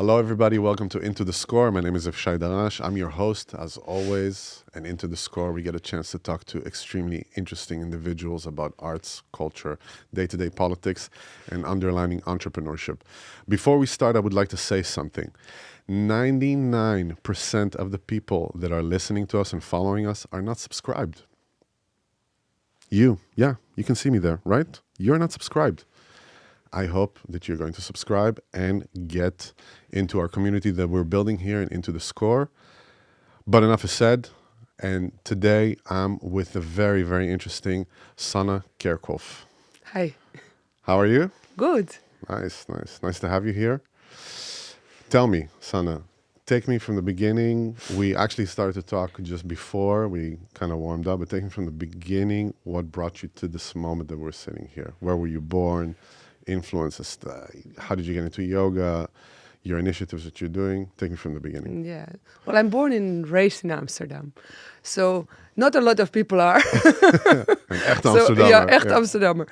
Hello, everybody. Welcome to Into the Score. My name is Avshai Darash. I'm your host, as always. And Into the Score, we get a chance to talk to extremely interesting individuals about arts, culture, day-to-day politics, and underlining entrepreneurship. Before we start, I would like to say something. 99% of the people that are listening to us and following us are not subscribed. You can see me there, right? You're not subscribed. I hope that you're going to subscribe and get into our community that we're building here and Into the Score. But enough is said. And today I'm with the very, very interesting Sanne Kerkhof. Hi. How are you? Good. Nice. Nice to have you here. Tell me, Sanne, take me from the beginning. We actually started to talk just before we kind of warmed up, but take me from the beginning. What brought you to this moment that we're sitting here? Where were you born? Influences, how did you get into yoga, your initiatives that you're doing? Take me from the beginning. Yeah. Well, I'm born and raised in Amsterdam. So not a lot of people are. Echt Amsterdammer. Yeah, echt Amsterdammer.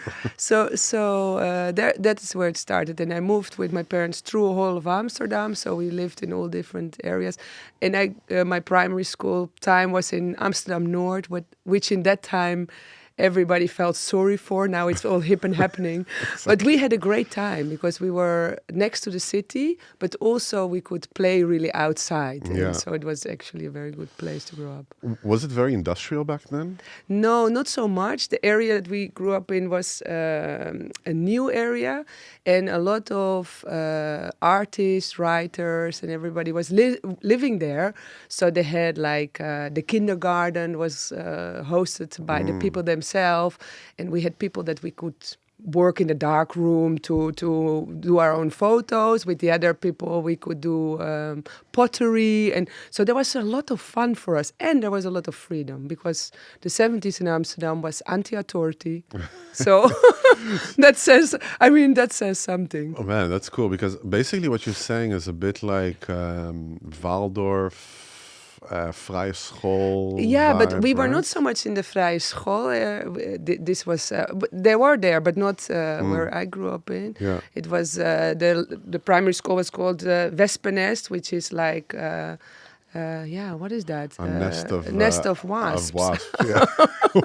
That is where it started. And I moved with my parents through a whole of Amsterdam. So we lived in all different areas. And my primary school time was in Amsterdam North, which in that time everybody felt sorry for. Now it's all hip and happening. But we had a great time because we were next to the city, but also we could play really outside. Yeah. And so it was actually a very good place to grow up. Was it very industrial back then? No, not so much. The area that we grew up in was a new area, and a lot of artists, writers, and everybody was living there. So they had the kindergarten was hosted by the people themselves, and we had people that we could work in the dark room to do our own photos. With the other people, we could do pottery. And so there was a lot of fun for us. And there was a lot of freedom because the 70s in Amsterdam was anti-authority. So that says something. Oh man, that's cool, because basically what you're saying is a bit like Waldorf, vrije school. Yeah, vibe, but we were right? not so much in the vrije school. This was, they were there, but not where I grew up in. Yeah. It was the primary school was called Wespennest, which is like, what is that? A nest of wasps. Of wasps, yeah.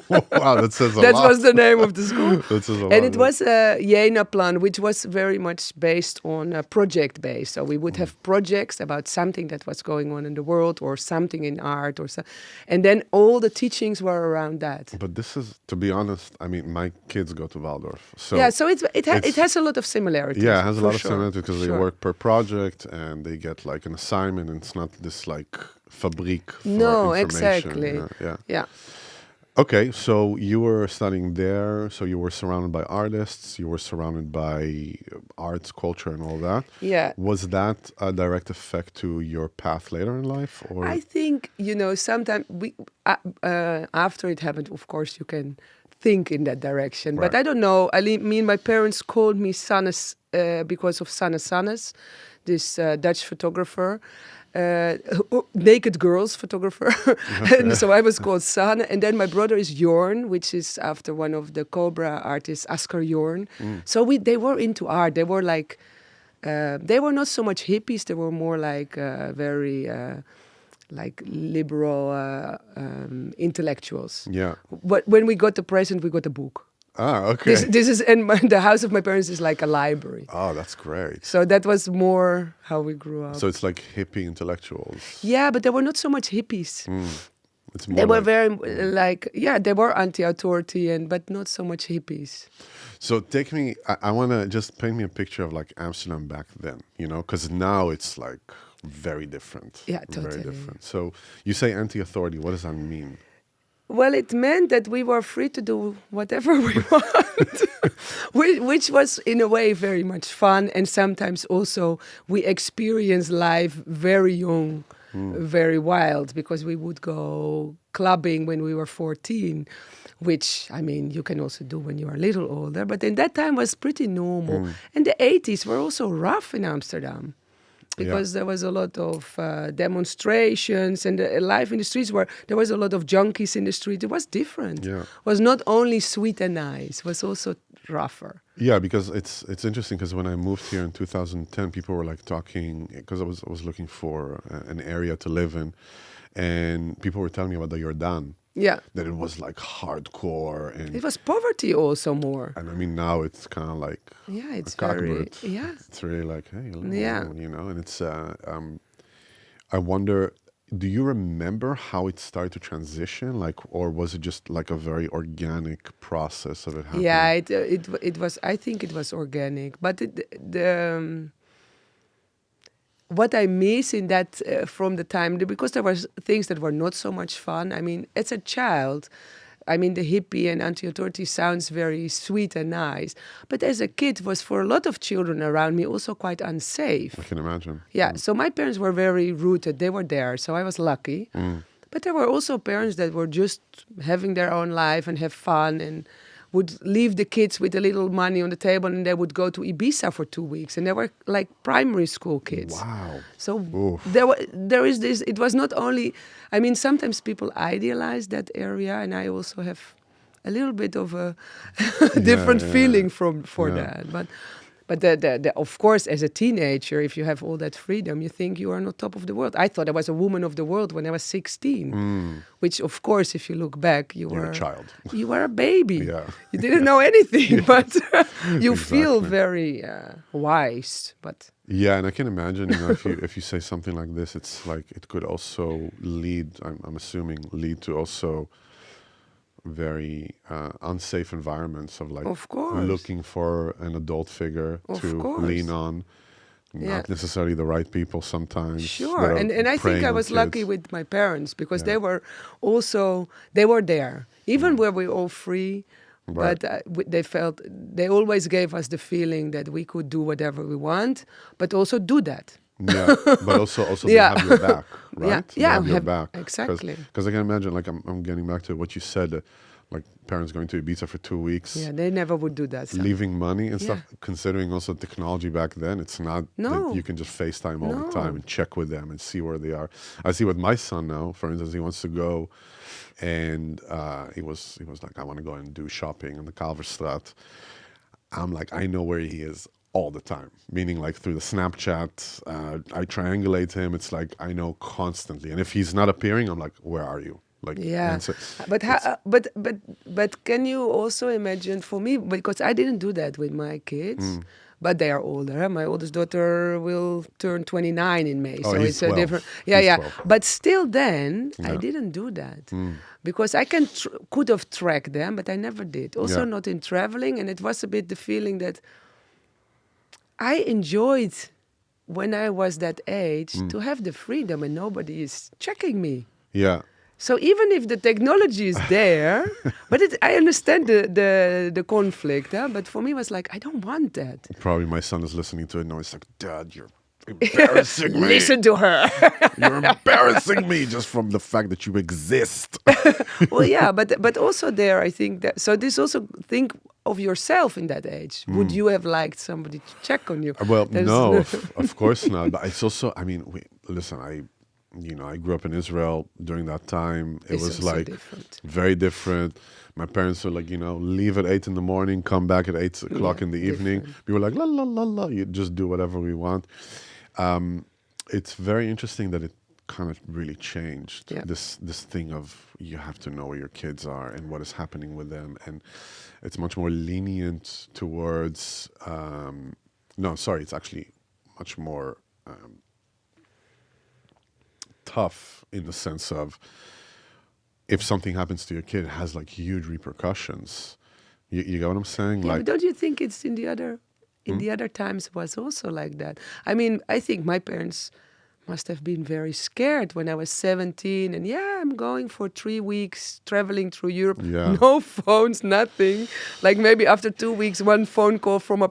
Wow, that says a lot. That was the name of the school. That says a lot. And it was a Jena plan, which was very much based on project-based. So we would have projects about something that was going on in the world or something in art or so. And then all the teachings were around that. But this is, to be honest, I mean, my kids go to Waldorf. So yeah, so it has a lot of similarities. yeah, it has a lot of sure. similarities because they work per project and they get like an assignment, and it's not this like fabriek for No, information. exactly. Yeah. Okay, so you were studying there, so you were surrounded by artists, you were surrounded by arts, culture, and all that. Yeah. Was that a direct effect to your path later in life? Or I think, sometimes after it happened, of course, you can think in that direction. Right. But I don't know. I mean, my parents called me Sannes because of Sanne Sannes, this Dutch photographer. Naked girls photographer. And so I was called Sanne. And then my brother is Jorn, which is after one of the Cobra artists, Asker Jorn. So they were into art. They were like, they were not so much hippies. They were more like very like liberal intellectuals. yeah. But when we got the present, we got a book. Ah, okay. This is, and the house of my parents is like a library. Oh, that's great. So that was more how we grew up. So it's like hippie intellectuals. Yeah, but they were not so much hippies. It's more They were like, very they were anti-authority but not so much hippies. So take me, I want to just paint me a picture of like Amsterdam back then, because now it's like very different. Yeah, Very totally. different. So you say anti-authority, what does that mean? Well, it meant that we were free to do whatever we want, which was in a way very much fun. And sometimes also we experienced life very young, very wild, because we would go clubbing when we were 14, which, I mean, you can also do when you are a little older. But in that time was pretty normal. And the 80s were also rough in Amsterdam. because there was a lot of demonstrations and life in the streets where there was a lot of junkies in the street. It was different. Yeah. It was not only sweet and nice, it was also rougher. Yeah, because it's interesting because when I moved here in 2010, people were like talking, because I was looking for an area to live in, and people were telling me about the Jordan. Yeah. That it was like hardcore, and It was poverty also more. and I mean now it's kind of like Yeah, it's a very, cockroach. yeah. It's really like, hey, hello, Yeah. you know, and it's I wonder, do you remember how it started to transition, like, or was it just like a very organic process of it happening? Yeah, it was. I think it was organic, but what I miss in that from the time, because there was things that were not so much fun. I mean, as a child, I mean, the hippie and anti-authority sounds very sweet and nice, but as a kid, was for a lot of children around me also quite unsafe. I can imagine. Yeah, so my parents were very rooted. They were there, so I was lucky. But there were also parents that were just having their own life and have fun and would leave the kids with a little money on the table and they would go to Ibiza for 2 weeks. And they were like primary school kids. Wow. So Oof. there is this, it was not only, I mean, sometimes people idealize that area, and I also have a little bit of a different feeling for that. But of course, as a teenager, if you have all that freedom, you think you are on top of the world. I thought I was a woman of the world when I was 16, which, of course, if you look back, You're a child. You were a baby. Yeah. You didn't know anything, but you feel Exactly. very wise. But Yeah, and I can imagine, you know, if you say something like this, it's like it could also lead, I'm assuming, lead to also very unsafe environments of like Of course. looking for an adult figure Of to course. lean on. Yeah. Not necessarily the right people sometimes. sure, that are and I think preying I on was lucky kids. with my parents because Yeah. they were there, even where we were all free. Right. But they always gave us the feeling that we could do whatever we want, but also do that. Yeah, but also they Yeah. have your back, right? They Yeah, have your have- back. exactly. Because I can imagine, like I'm getting back to what you said, like parents going to Ibiza for 2 weeks, Yeah, they never would do that. So. leaving money and stuff. Yeah. Considering also technology back then, it's not No. that you can just FaceTime all the No. time and check with them and see where they are. I see with my son now, for instance, he wants to go, and he was like, I want to go and do shopping in the Kalverstraat. I'm like, I know where he is all the time, meaning like through the Snapchat, I triangulate him. It's like I know constantly, and if he's not appearing, I'm like, where are you? Like, Yeah, answer. but but can you also imagine for me, because I didn't do that with my kids, but they are older. My oldest daughter will turn 29 in May, Oh, so he's it's a 12. different. He's Yeah. 12. But still, then I Yeah. didn't do that because I could have tracked them, but I never did. Also, Yeah. not in traveling, and it was a bit the feeling that I enjoyed when I was that age to have the freedom and nobody is checking me. Yeah. So even if the technology is there, but I understand the conflict, but for me it was like, I don't want that. Probably my son is listening to it now. He's like, Dad, you're embarrassing me. Listen to her. You're embarrassing me just from the fact that you exist. Well, yeah, but also there, I think that, so this also think of yourself in that age. Would you have liked somebody to check on you? Well, There's no, of course not. But it's also, I mean, listen, I grew up in Israel during that time. It It's was also like different. very different. My parents were like, leave at 8 in the morning, come back at 8 o'clock in the evening. different. We were like, la, la, la, la. You just do whatever we want. It's very interesting that it kind of really changed. Yeah. This thing of you have to know where your kids are and what is happening with them. And it's much more lenient towards, it's actually much more tough in the sense of if something happens to your kid, it has like huge repercussions. You get what I'm saying? Yeah, Like, but don't you think it's in the other times was also like that? I mean, I think my parents must have been very scared when I was 17 and I'm going for 3 weeks traveling through Europe. Yeah. No phones, nothing. Like maybe after 2 weeks, one phone call from a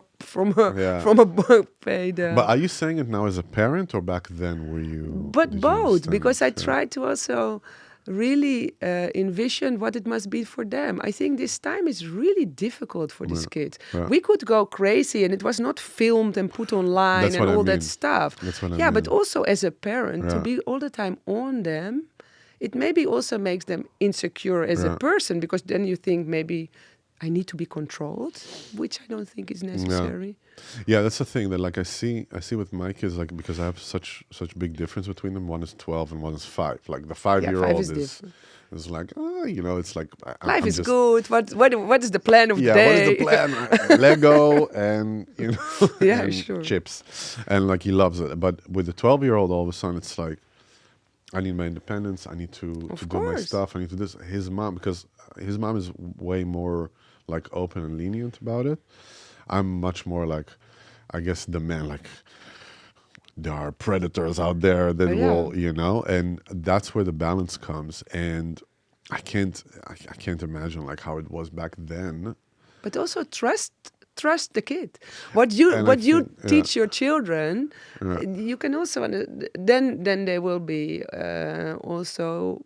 paid. but are you saying it now as a parent or back then were you? But did you both, understand because it? I Yeah. tried to also really envision what it must be for them. I think this time is really difficult for these kids. Yeah. We could go crazy and it was not filmed and put online That's and what I all that mean. stuff. That's what I Yeah, but mean. also as a parent, to Yeah. be all the time on them, it maybe also makes them insecure as a Yeah. person, because then you think maybe I need to be controlled, which I don't think is necessary. Yeah, that's the thing that like I see with my kids, like, because I have such big difference between them. One is 12 and one is 5. Like the 5-year-old is different. is like, you know, it's like Life I'm is just, good. What is the plan of the yeah, day? what is the plan? Lego and you know, Yeah, and sure. chips, and like he loves it. But with the 12-year-old, all of a sudden it's like, I need my independence. I need to do my course. stuff. I need to do this. His mom, because his mom is way more like open and lenient about it. I'm much more like, I guess, the man, like, there are predators out there that will, you know, and that's where the balance comes. And I can't imagine like how it was back then. But also trust the kid. What you teach your children, you can also then they will be also.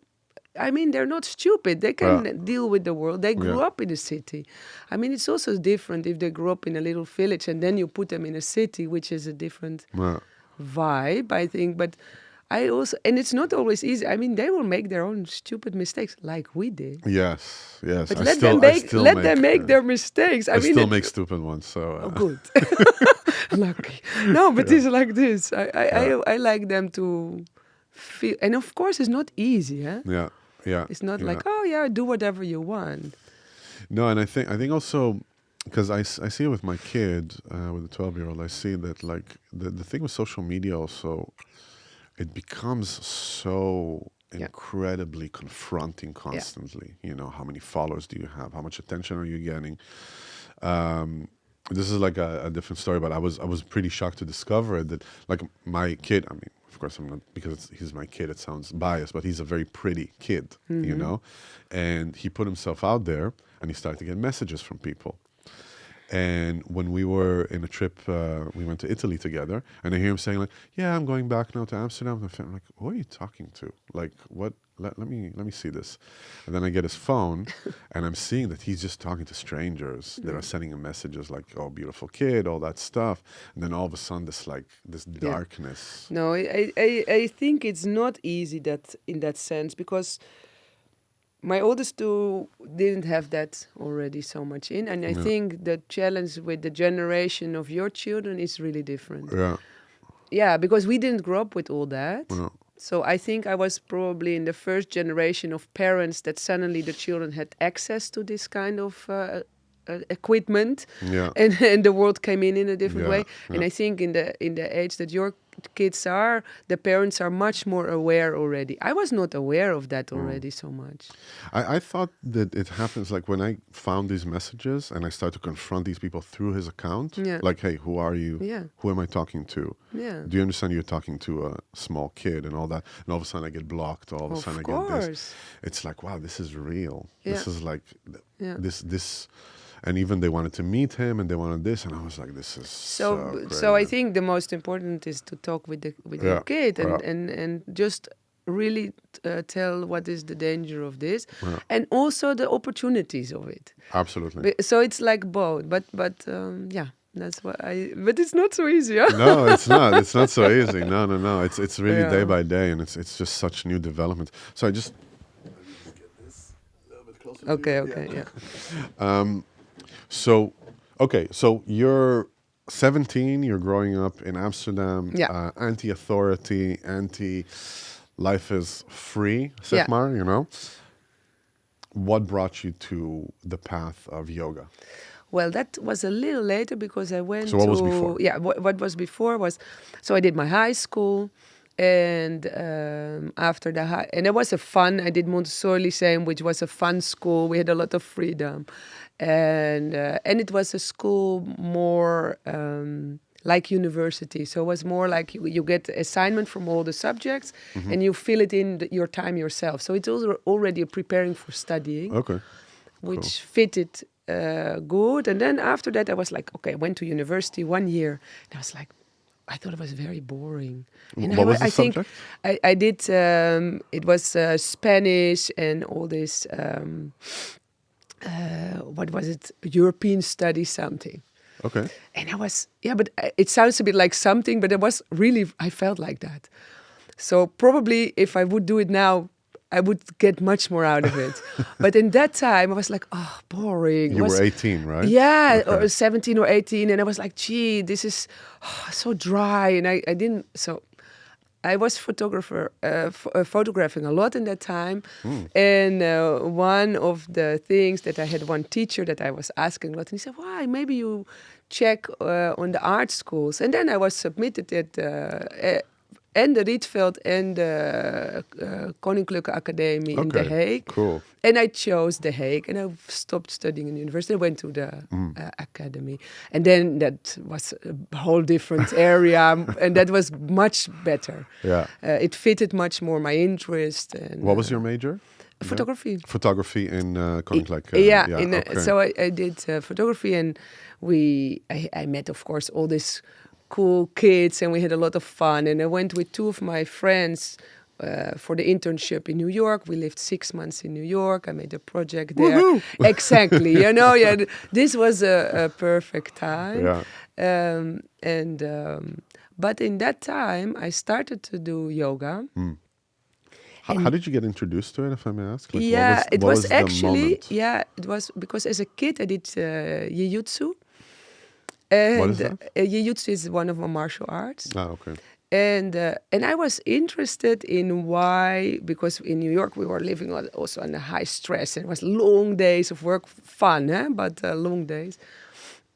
I mean, they're not stupid. They can deal with the world. They grew up in a city. I mean, it's also different if they grew up in a little village and then you put them in a city, which is a different vibe, I think. But I also, and it's not always easy. I mean, they will make their own stupid mistakes, like we did. Yes. But I let still them make their mistakes. I mean, still make stupid ones. So oh, good. Lucky. No, but it's like this. I like them to feel, and of course, it's not easy. Huh? Yeah. It's not like, oh yeah, do whatever you want. No, and I think also, because I see it with my kid, with the 12-year-old, I see that like the thing with social media also, it becomes so incredibly confronting constantly. You know, how many followers do you have? How much attention are you getting? This is like a different story, but I was pretty shocked to discover it, that like my kid, I mean, of course I'm not, because he's my kid, it sounds biased, but he's a very pretty kid, you know? And he put himself out there and he started to get messages from people. And when we were in a trip, we went to Italy together, and I hear him saying like, yeah, I'm going back now to Amsterdam. And I'm like, who are you talking to? Like, what? Let me see this. And then I get his phone, and I'm seeing that he's just talking to strangers that are sending him messages like, oh, beautiful kid, all that stuff. And then all of a sudden, this darkness. No, I think it's not easy that in that sense, because my oldest two didn't have that already so much in. And I think the challenge with the generation of your children is really different. Yeah, because we didn't grow up with all that. So I think I was probably in the first generation of parents that suddenly the children had access to this kind of equipment, and the world came in a different way. And I think in the age that your kids are, the parents are much more aware already. I was not aware of that already so much. I thought that it happens like when I found these messages and I started to confront these people through his account. Like, hey, who are you? Who am I talking to? Do you understand you're talking to a small kid and all that? And all of a sudden I get blocked. All of a sudden I get this. It's like, wow, this is real. This is like this. And even they wanted to meet him, and they wanted this, and I was like, "This is so crazy." So I think the most important is to talk with your kid and just really tell what is the danger of this, and also the opportunities of it. Absolutely. So it's like both, but that's what But it's not so easy. Huh? No, it's not. It's not so easy. No. It's really day by day, and it's just such new development. So I just get this a little bit closer. Okay. So you're 17, you're growing up in Amsterdam, anti-authority, life is free, zeg maar, you know. What brought you to the path of yoga? Well, that was a little later, because I went So what was before? Yeah, what was before was, so I did my high school, and after the high, and it was a fun, I did Montessori Lyceum, which was a fun school. We had a lot of freedom. And it was a school more like university. So it was more like you get assignment from all the subjects, and you fill it in your time yourself. So it's already preparing for studying, which fitted good. And then after that, I was like, okay, I went to university 1 year. And I was like, I thought it was very boring. What was the I think subject? I did. It was Spanish and all this. What was it? European studies something. Okay. And I was, but it sounds a bit like something, but it was really, I felt like that. So probably if I would do it now, I would get much more out of it. But in that time, I was like, oh, boring. You were 18, right? Yeah, Okay. or 17 or 18. And I was like, gee, this is so dry. And I didn't, so I was photographing a lot in that time. And one of the things that I had one teacher that I was asking a lot, and he said, why, maybe you check on the art schools. And then I was submitted at and the Rietveld and the Koninklijke Academie in The Hague. Cool. And I chose The Hague, and I stopped studying in university. I went to the academy. And then that was a whole different area, and that was much better. Yeah. It fitted much more my interest. And, What was your major? Photography. Photography in Koninklijke. Okay. So I did photography, and I met, of course, all these cool kids, and we had a lot of fun. And I went with two of my friends for the internship in New York. We lived 6 months in New York. I made a project there. Woohoo! Exactly. This was a perfect time. Yeah. But in that time, I started to do yoga. How did you get introduced to it, if I may ask? Like, it what was the actually, moment? it was because as a kid I did jiu-jitsu. What is that? Jiu-jitsu is one of my martial arts. Ah, okay. And I was interested in why, because in New York we were living also under high stress, and it was long days of work, fun, but long days.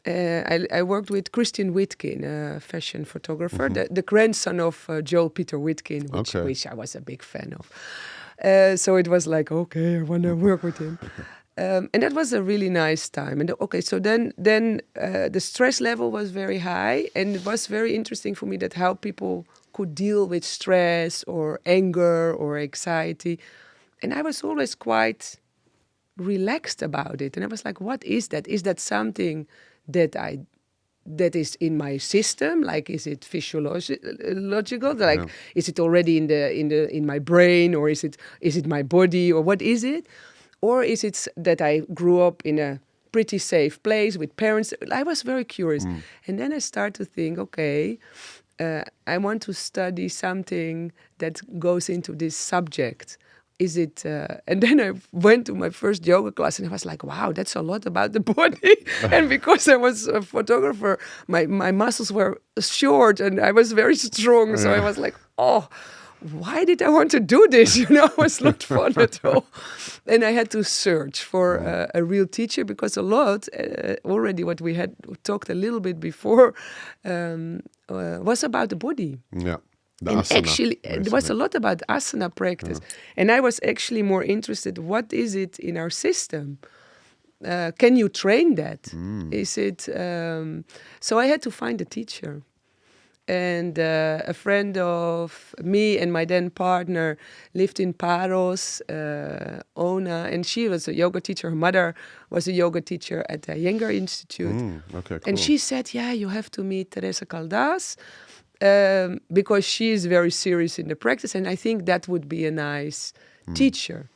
I worked with Christian Witkin, a fashion photographer, the grandson of Joel Peter Witkin, which I was a big fan of. So it was like, okay, I want to work with him. And that was a really nice time. And so then the stress level was very high, and it was very interesting for me that how people could deal with stress or anger or anxiety. And I was always quite relaxed about it. And I was like, what is that? Is that something that is in my system? Like, is it physiological? Like, is it already in my brain, or is it my body, or what is it? Or is it that I grew up in a pretty safe place with parents? I was very curious. And then I started to think, okay, I want to study something that goes into this subject. Is it? And then I went to my first yoga class, and I was like, wow, that's a lot about the body. And because I was a photographer, my muscles were short and I was very strong. So I was like, oh, why did I want to do this? It was not fun at all. And I had to search for a real teacher, because a lot, already what we had talked a little bit before, was about the body. Yeah. And asana, actually, there was a lot about asana practice. And I was actually more interested, what is it in our system? Can you train that? Is it... so I had to find a teacher. And a friend of me and my then partner lived in Paros, Ona, and she was a yoga teacher. Her mother was a yoga teacher at the Iyengar Institute. Okay, cool. And she said, yeah, you have to meet Teresa Caldas, because she is very serious in the practice, and I think that would be a nice teacher.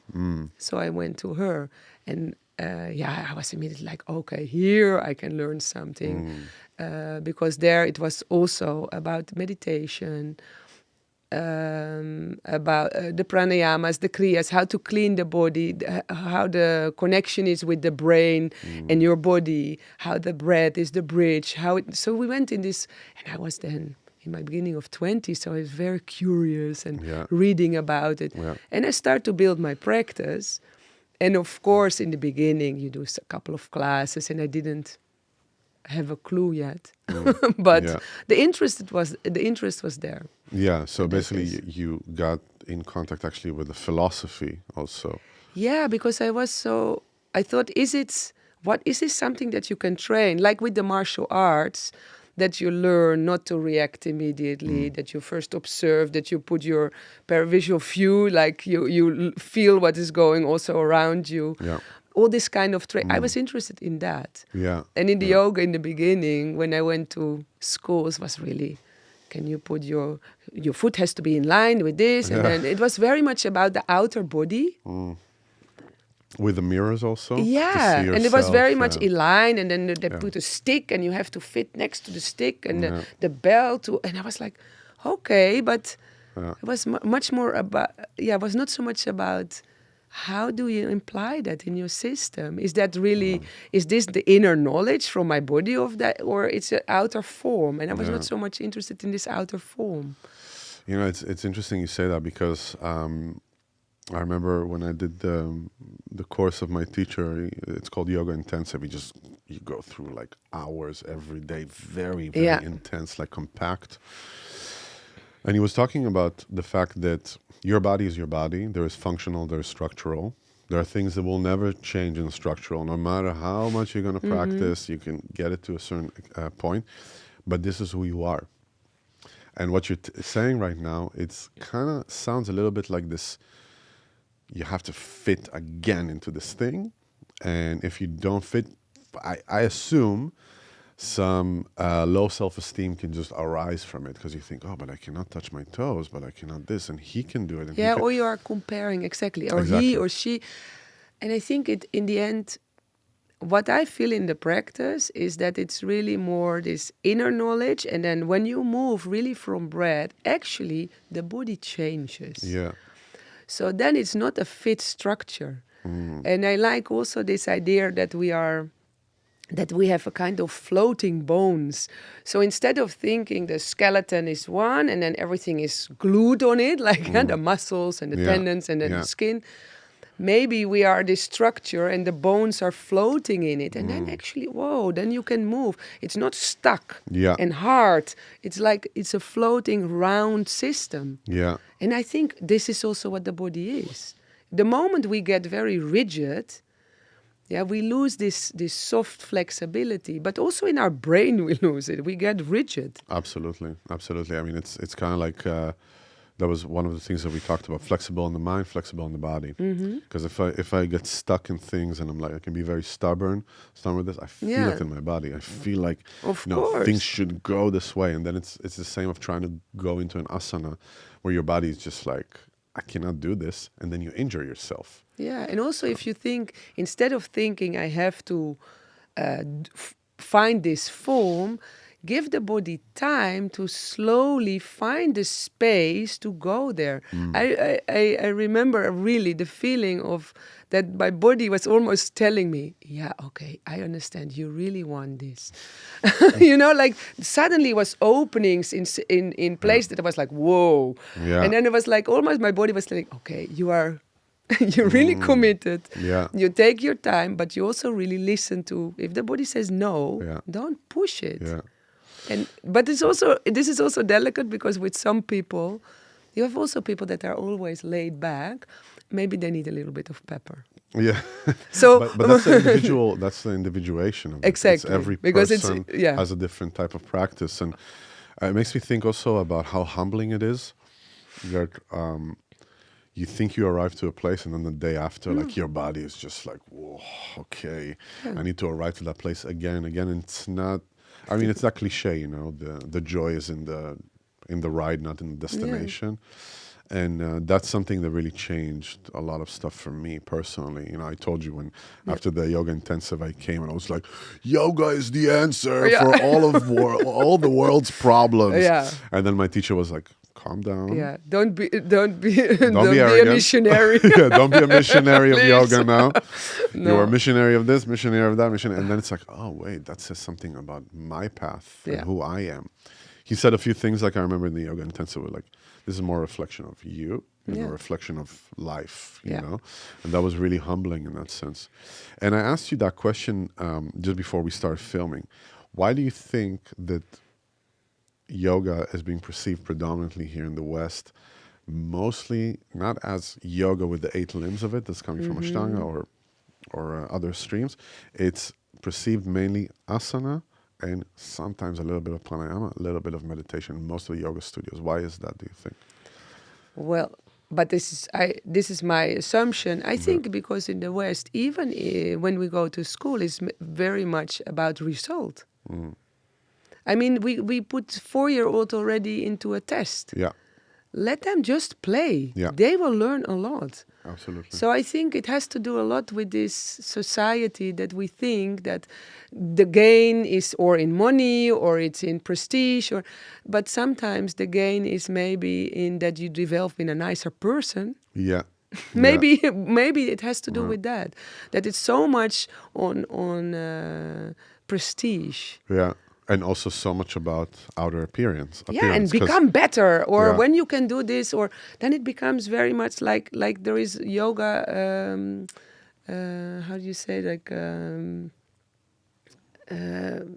So I went to her, and I was immediately like, okay, here I can learn something. Because there it was also about meditation, about the pranayamas, the kriyas, how to clean the body, how the connection is with the brain and your body, how the breath is the bridge. So we went in this, and I was then in my beginning of 20s, so I was very curious and reading about it. Yeah. And I started to build my practice. And of course, in the beginning, you do a couple of classes, and I didn't have a clue yet, but the interest was there. Yeah, so basically you got in contact actually with the philosophy also. Yeah, because I thought, is this something that you can train? Like with the martial arts, that you learn not to react immediately, that you first observe, that you put your perivisual view, like you feel what is going also around you. Yeah. All this kind of I was interested in that. Yeah. And in the yoga in the beginning, when I went to schools, was really can you put your foot has to be in line with this, and then it was very much about the outer body. With the mirrors also to see Yeah, yourself. and it was very much Yeah. in line, and then they put a stick, and you have to fit next to the stick, and Yeah. the bell too. And I was like, okay, but Yeah. it was much more about. Yeah, it was not so much about how do you imply that in your system. Is that really? Is this the inner knowledge from my body of that, or it's an outer form? And I was Yeah. not so much interested in this outer form. You know, it's interesting you say that because I remember when I did the course of my teacher. It's called Yoga Intensive. You go through like hours every day, very Yeah. intense, like compact. And he was talking about the fact that your body is your body. There is functional, there is structural. There are things that will never change in structural. No matter how much you're going to practice, you can get it to a certain point. But this is who you are. And what you're saying right now, it's kind of sounds a little bit like this. You have to fit again into this thing. And if you don't fit, I assume some low self-esteem can just arise from it because you think, oh, but I cannot touch my toes, but I cannot this, and he can do it. And Yeah, or you are comparing exactly, or Exactly. he or she. And I think in the end, what I feel in the practice is that it's really more this inner knowledge, and then when you move really from breath, actually the body changes. Yeah. So then it's not a fit structure. And I like also this idea that we have a kind of floating bones. So instead of thinking the skeleton is one and then everything is glued on it, like the muscles and the Yeah. tendons and then Yeah. the skin, maybe we are this structure and the bones are floating in it. And then actually, whoa, then you can move. It's not stuck Yeah. and hard. It's like it's a floating round system. Yeah. And I think this is also what the body is. The moment we get very rigid, we lose this soft flexibility, but also in our brain we lose it. We get rigid. Absolutely. I mean, it's kind of like that was one of the things that we talked about: flexible in the mind, flexible in the body. Because if I get stuck in things and I'm like, I can be very stubborn with this. I feel it in my body. I feel like Of course. things should go this way, and then it's the same of trying to go into an asana where your body is just like, I cannot do this, and then you injure yourself. Yeah, and also if you think, instead of thinking I have to find this form, give the body time to slowly find the space to go there. I remember really the feeling of that my body was almost telling me, yeah, okay, I understand, you really want this. Like suddenly was openings in place that I was like, whoa. Yeah. And then it was like almost my body was saying, okay, you're really committed. Yeah. You take your time, but you also really listen to, if the body says no, don't push it. Yeah. But this is also delicate because with some people, you have also people that are always laid back. Maybe they need a little bit of pepper. Yeah. So, but that's the individual. That's the individuation of it. Exactly. Every Because person it's has a different type of practice, and it makes me think also about how humbling it is that you think you arrive to a place, and then the day after, like your body is just like, whoa, okay, I need to arrive to that place again and again. And it's not. I mean, it's that cliche, the joy is in the ride, not in the destination. And that's something that really changed a lot of stuff for me personally. I told you when after the yoga intensive I came and I was like, yoga is the answer for all the world's problems. Yeah. And then my teacher was like, calm down. Yeah, don't be be a missionary. Yeah, don't be a missionary of Please. yoga now. No. You're a missionary of this, missionary of that, missionary. And then it's like, oh, wait, that says something about my path and who I am. He said a few things like I remember in the yoga intensive, like, this is more a reflection of you and a reflection of life, you know? And that was really humbling in that sense. And I asked you that question just before we started filming. Why do you think that yoga is being perceived predominantly here in the West, mostly not as yoga with the 8 limbs of it that's coming from Ashtanga or other streams? It's perceived mainly asana and sometimes a little bit of pranayama, a little bit of meditation in most of the yoga studios. Why is that, do you think? Well, but this is my assumption. I think because in the West, even when we go to school, it's very much about result. I mean, we put 4-year-old already into a test. Yeah, Let them just play. Yeah. They will learn a lot. absolutely. So I think it has to do a lot with this society that we think that the gain is or in money or it's in prestige, but sometimes the gain is maybe in that you develop in a nicer person. Yeah. Maybe it has to do with that it's so much on prestige. Yeah. And also so much about outer appearance. Yeah, and 'cause- become better, or Yeah. when you can do this, or then it becomes very much like there is yoga. How do you say, like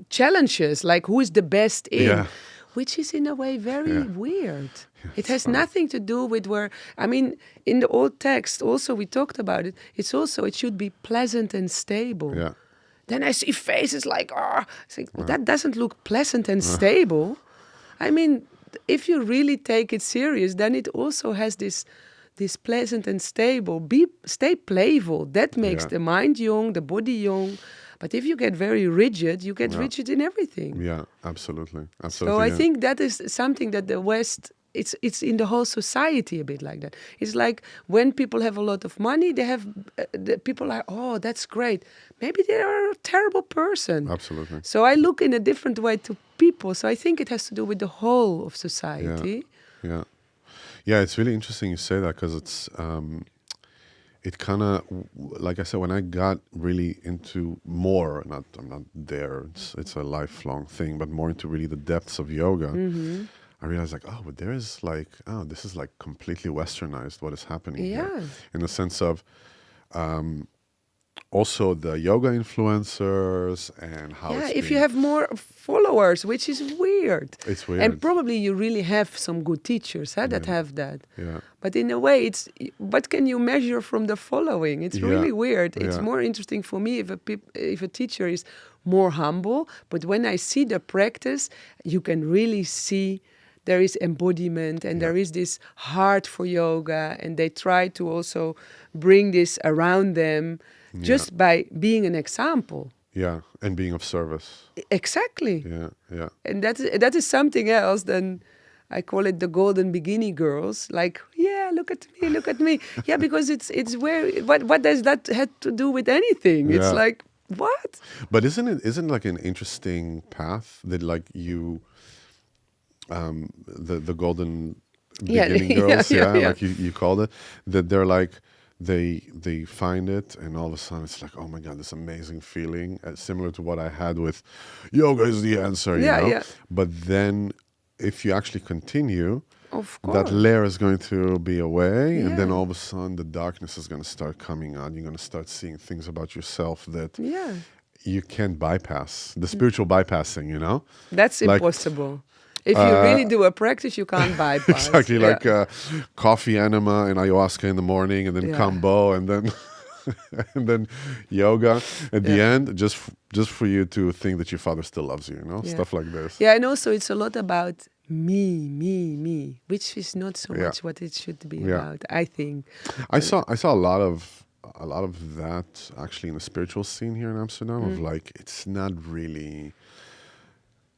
challenges, like who is the best in, Yeah. which is in a way very weird. It has funny. nothing to do with where. I mean, in the old text, also we talked about it. It's also it should be pleasant and stable. Yeah. Then I see faces like, it's like, that doesn't look pleasant and stable. I mean, if you really take it serious, then it also has this pleasant and stable. Stay playful. That makes the mind young, the body young. But if you get very rigid, you get rigid in everything. Yeah, absolutely. So Absolutely. I think that is something that the West, it's in the whole society a bit like that. It's like when people have a lot of money, they have the people are, oh, that's great. Maybe they are a terrible person. Absolutely. So I look in a different way to people. So I think it has to do with the whole of society. Yeah. Yeah, it's really interesting you say that, because it's it kind of, like I said, when I got really into more, I'm not there, it's a lifelong thing, but more into really the depths of yoga, I realized like, oh, but there is like, oh, this is like completely westernized what is happening here. In the sense of also the yoga influencers and how it's if being- you have more followers, which is weird. It's weird. And probably you really have some good teachers that have that. Yeah. But in a way, it's what can you measure from the following? It's really weird. It's Yeah. more interesting for me if a teacher is more humble. But when I see the practice, you can really see there is embodiment and there is this heart for yoga, and they try to also bring this around them just by being an example. Yeah, and being of service. Exactly. Yeah. And that is something else than, I call it the golden bikini girls. Like, yeah, look at me. Yeah, because it's where, what does that have to do with anything? It's Yeah. like, what? But isn't like an interesting path that like you, the golden beginning girls, like you called it, that they're like, they find it, and all of a sudden it's like, oh my God, this amazing feeling, similar to what I had with yoga is the answer, you know? Yeah. But then if you actually continue, Of course. that layer is going to be away, and then Yeah. all of a sudden the darkness is going to start coming out. You're going to start seeing things about yourself that you can't bypass. The spiritual bypassing, you know? That's Like, impossible. If you really do a practice, you can't bypass. Exactly, Yeah. like coffee enema and ayahuasca in the morning, and then kambo, and then and then yoga at the end, just for you to think that your father still loves you, you know, stuff like this. Yeah, and also it's a lot about me, which is not so much what it should be about, I think. I saw a lot of that actually in the spiritual scene here in Amsterdam, of like, it's not really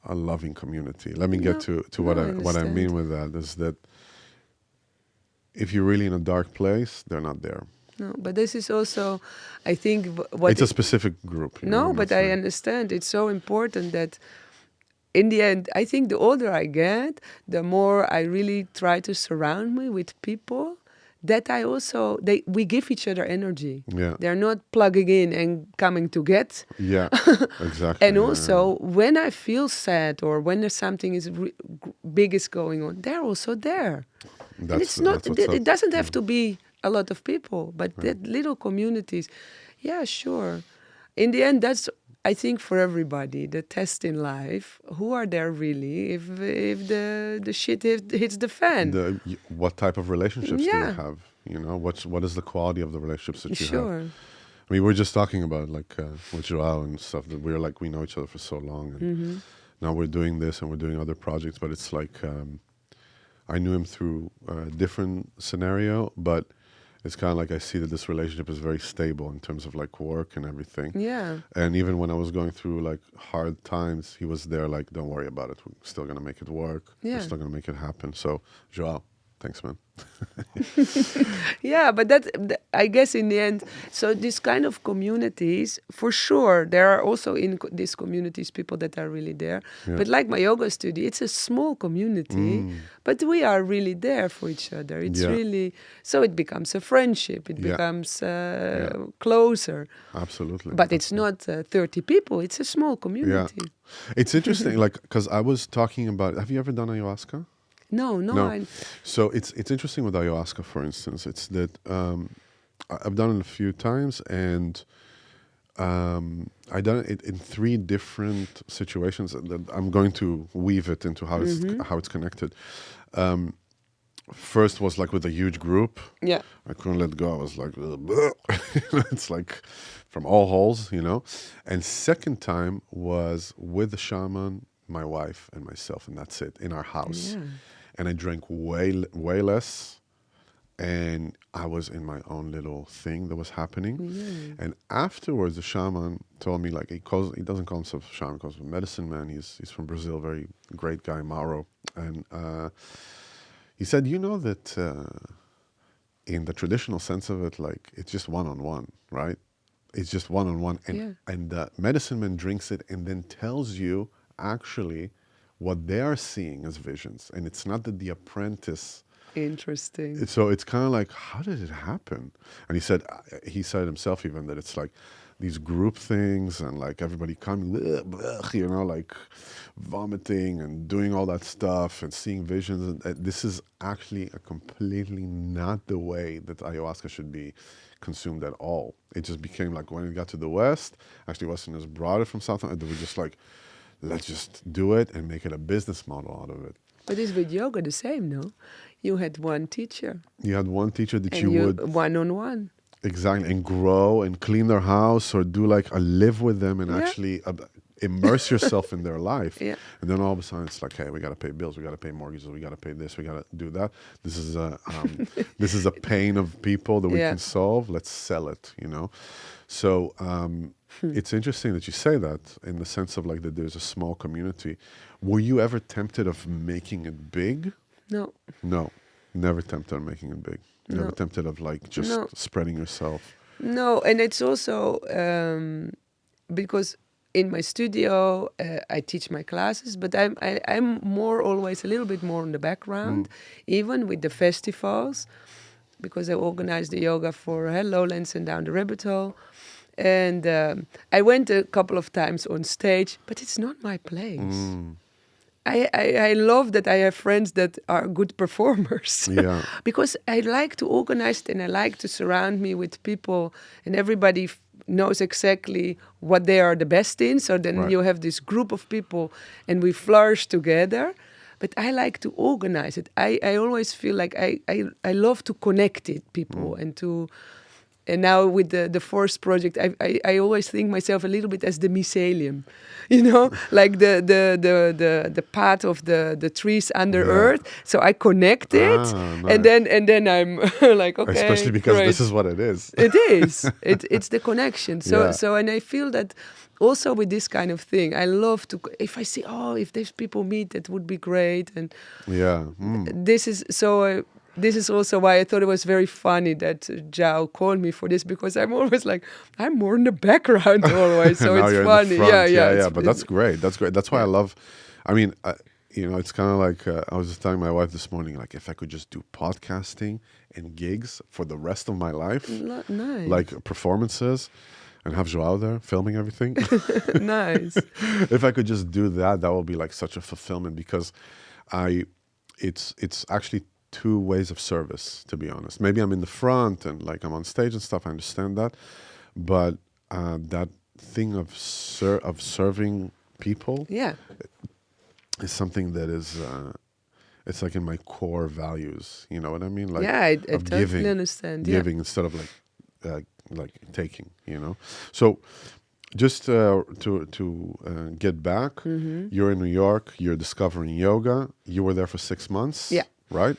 a loving community. Let me get to what I mean with that, is that if you're really in a dark place, they're not there. No, but this is also, I think, what it's a specific group. You know, No, but I understand. It's so important that in the end, I think the older I get, the more I really try to surround me with people that I also, we give each other energy. Yeah. They're not plugging in and coming to get. Yeah, exactly. And also, when I feel sad or when there's something big is going on, they're also there. And it's not, it doesn't have to be a lot of people, but that little communities, yeah, sure. In the end, that's, I think, for everybody, the test in life. Who are there really if the shit hits the fan? What type of relationships do you have? You know, what is the quality of the relationships that you have? I mean, we're just talking about like with Joao and stuff, that we're like, we know each other for so long, and now we're doing this and we're doing other projects, but it's like I knew him through a different scenario, but it's kind of like I see that this relationship is very stable in terms of like work and everything. Yeah. And even when I was going through like hard times, he was there like, don't worry about it. We're still going to make it work. Yeah. We're still going to make it happen. So, Joao, thanks, man. Yeah, but I guess in the end, so this kind of communities, for sure, there are also in these communities people that are really there. Yeah. But like my yoga studio, it's a small community, but we are really there for each other. It's Yeah. really, so it becomes a friendship. It Yeah. becomes closer. Absolutely. But it's not 30 people. It's a small community. Yeah. It's interesting, like, because I was talking about, have you ever done ayahuasca? No. No. So it's interesting with ayahuasca, for instance. It's that I've done it a few times, and I've done it in 3 different situations. And I'm going to weave it into how it's connected. First was like with a huge group. Yeah. I couldn't let go. I was like, it's like from all holes, you know. And second time was with the shaman, my wife, and myself, and that's it, in our house. Yeah. And I drank way less, and I was in my own little thing that was happening. Yeah. And afterwards, the shaman told me, like, he doesn't call himself a shaman, he calls him a medicine man. He's from Brazil, very great guy, Mauro. And he said, you know that in the traditional sense of it, like, it's just one-on-one, right? It's just one-on-one. And the medicine man drinks it and then tells you actually what they are seeing as visions. And it's not that the apprentice... Interesting. So it's kind of like, how did it happen? And he said himself even that it's like these group things and like everybody coming, you know, like vomiting and doing all that stuff and seeing visions. And this is actually a completely not the way that ayahuasca should be consumed at all. It just became like when it got to the West, actually Westerners brought it from South, and they were just like, let's just do it and make it a business model out of it. But it's with yoga the same, no? You had one teacher. You had one teacher that and you would... one-on-one. Exactly, and grow and clean their house or do like a live with them and actually immerse yourself in their life. Yeah. And then all of a sudden it's like, hey, we got to pay bills, we got to pay mortgages, we got to pay this, we got to do that. This is a pain of people that we can solve. Let's sell it, you know. So it's interesting that you say that in the sense of like that there's a small community. Were you ever tempted of making it big? No. No, never tempted of making it big. Never tempted of like just spreading yourself. No, and it's also because in my studio I teach my classes, but I'm more always a little bit more in the background, even with the festivals, because I organize the yoga for Lowlands and Down the Rabbit Hole. And I went a couple of times on stage, but it's not my place. I love that I have friends that are good performers. Yeah. Because I like to organize it and I like to surround me with people and everybody knows exactly what they are the best in. So then you have this group of people and we flourish together. But I like to organize it. I always feel like I love to connect it, people and to... And now with the forest project, I always think myself a little bit as the mycelium, you know, like the part of the trees under earth. So I connect it, nice. and then I'm like, okay, especially because great. this is what it is. It is. It's the connection. So and I feel that also with this kind of thing, I love to. If I see, if there's people meet, that would be great. And this is so. This is also why I thought it was very funny that Zhao called me for this, because I'm always like, I'm more in the background always, so it's funny. Yeah, but that's great. That's great. That's why I love, I mean, you know, it's kind of like, I was just telling my wife this morning, like if I could just do podcasting and gigs for the rest of my life, nice. like performances, and have Joao there filming everything. Nice. If I could just do that, that would be like such a fulfillment, because it's actually 2 ways of service, to be honest. Maybe I'm in the front and like I'm on stage and stuff, I understand that, but that thing of serving people is something that is it's like in my core values, you know what I mean? Like I totally understand. Giving instead of like taking, you know. So just to get back, you're in New York, you're discovering yoga. You were there for 6 months, right?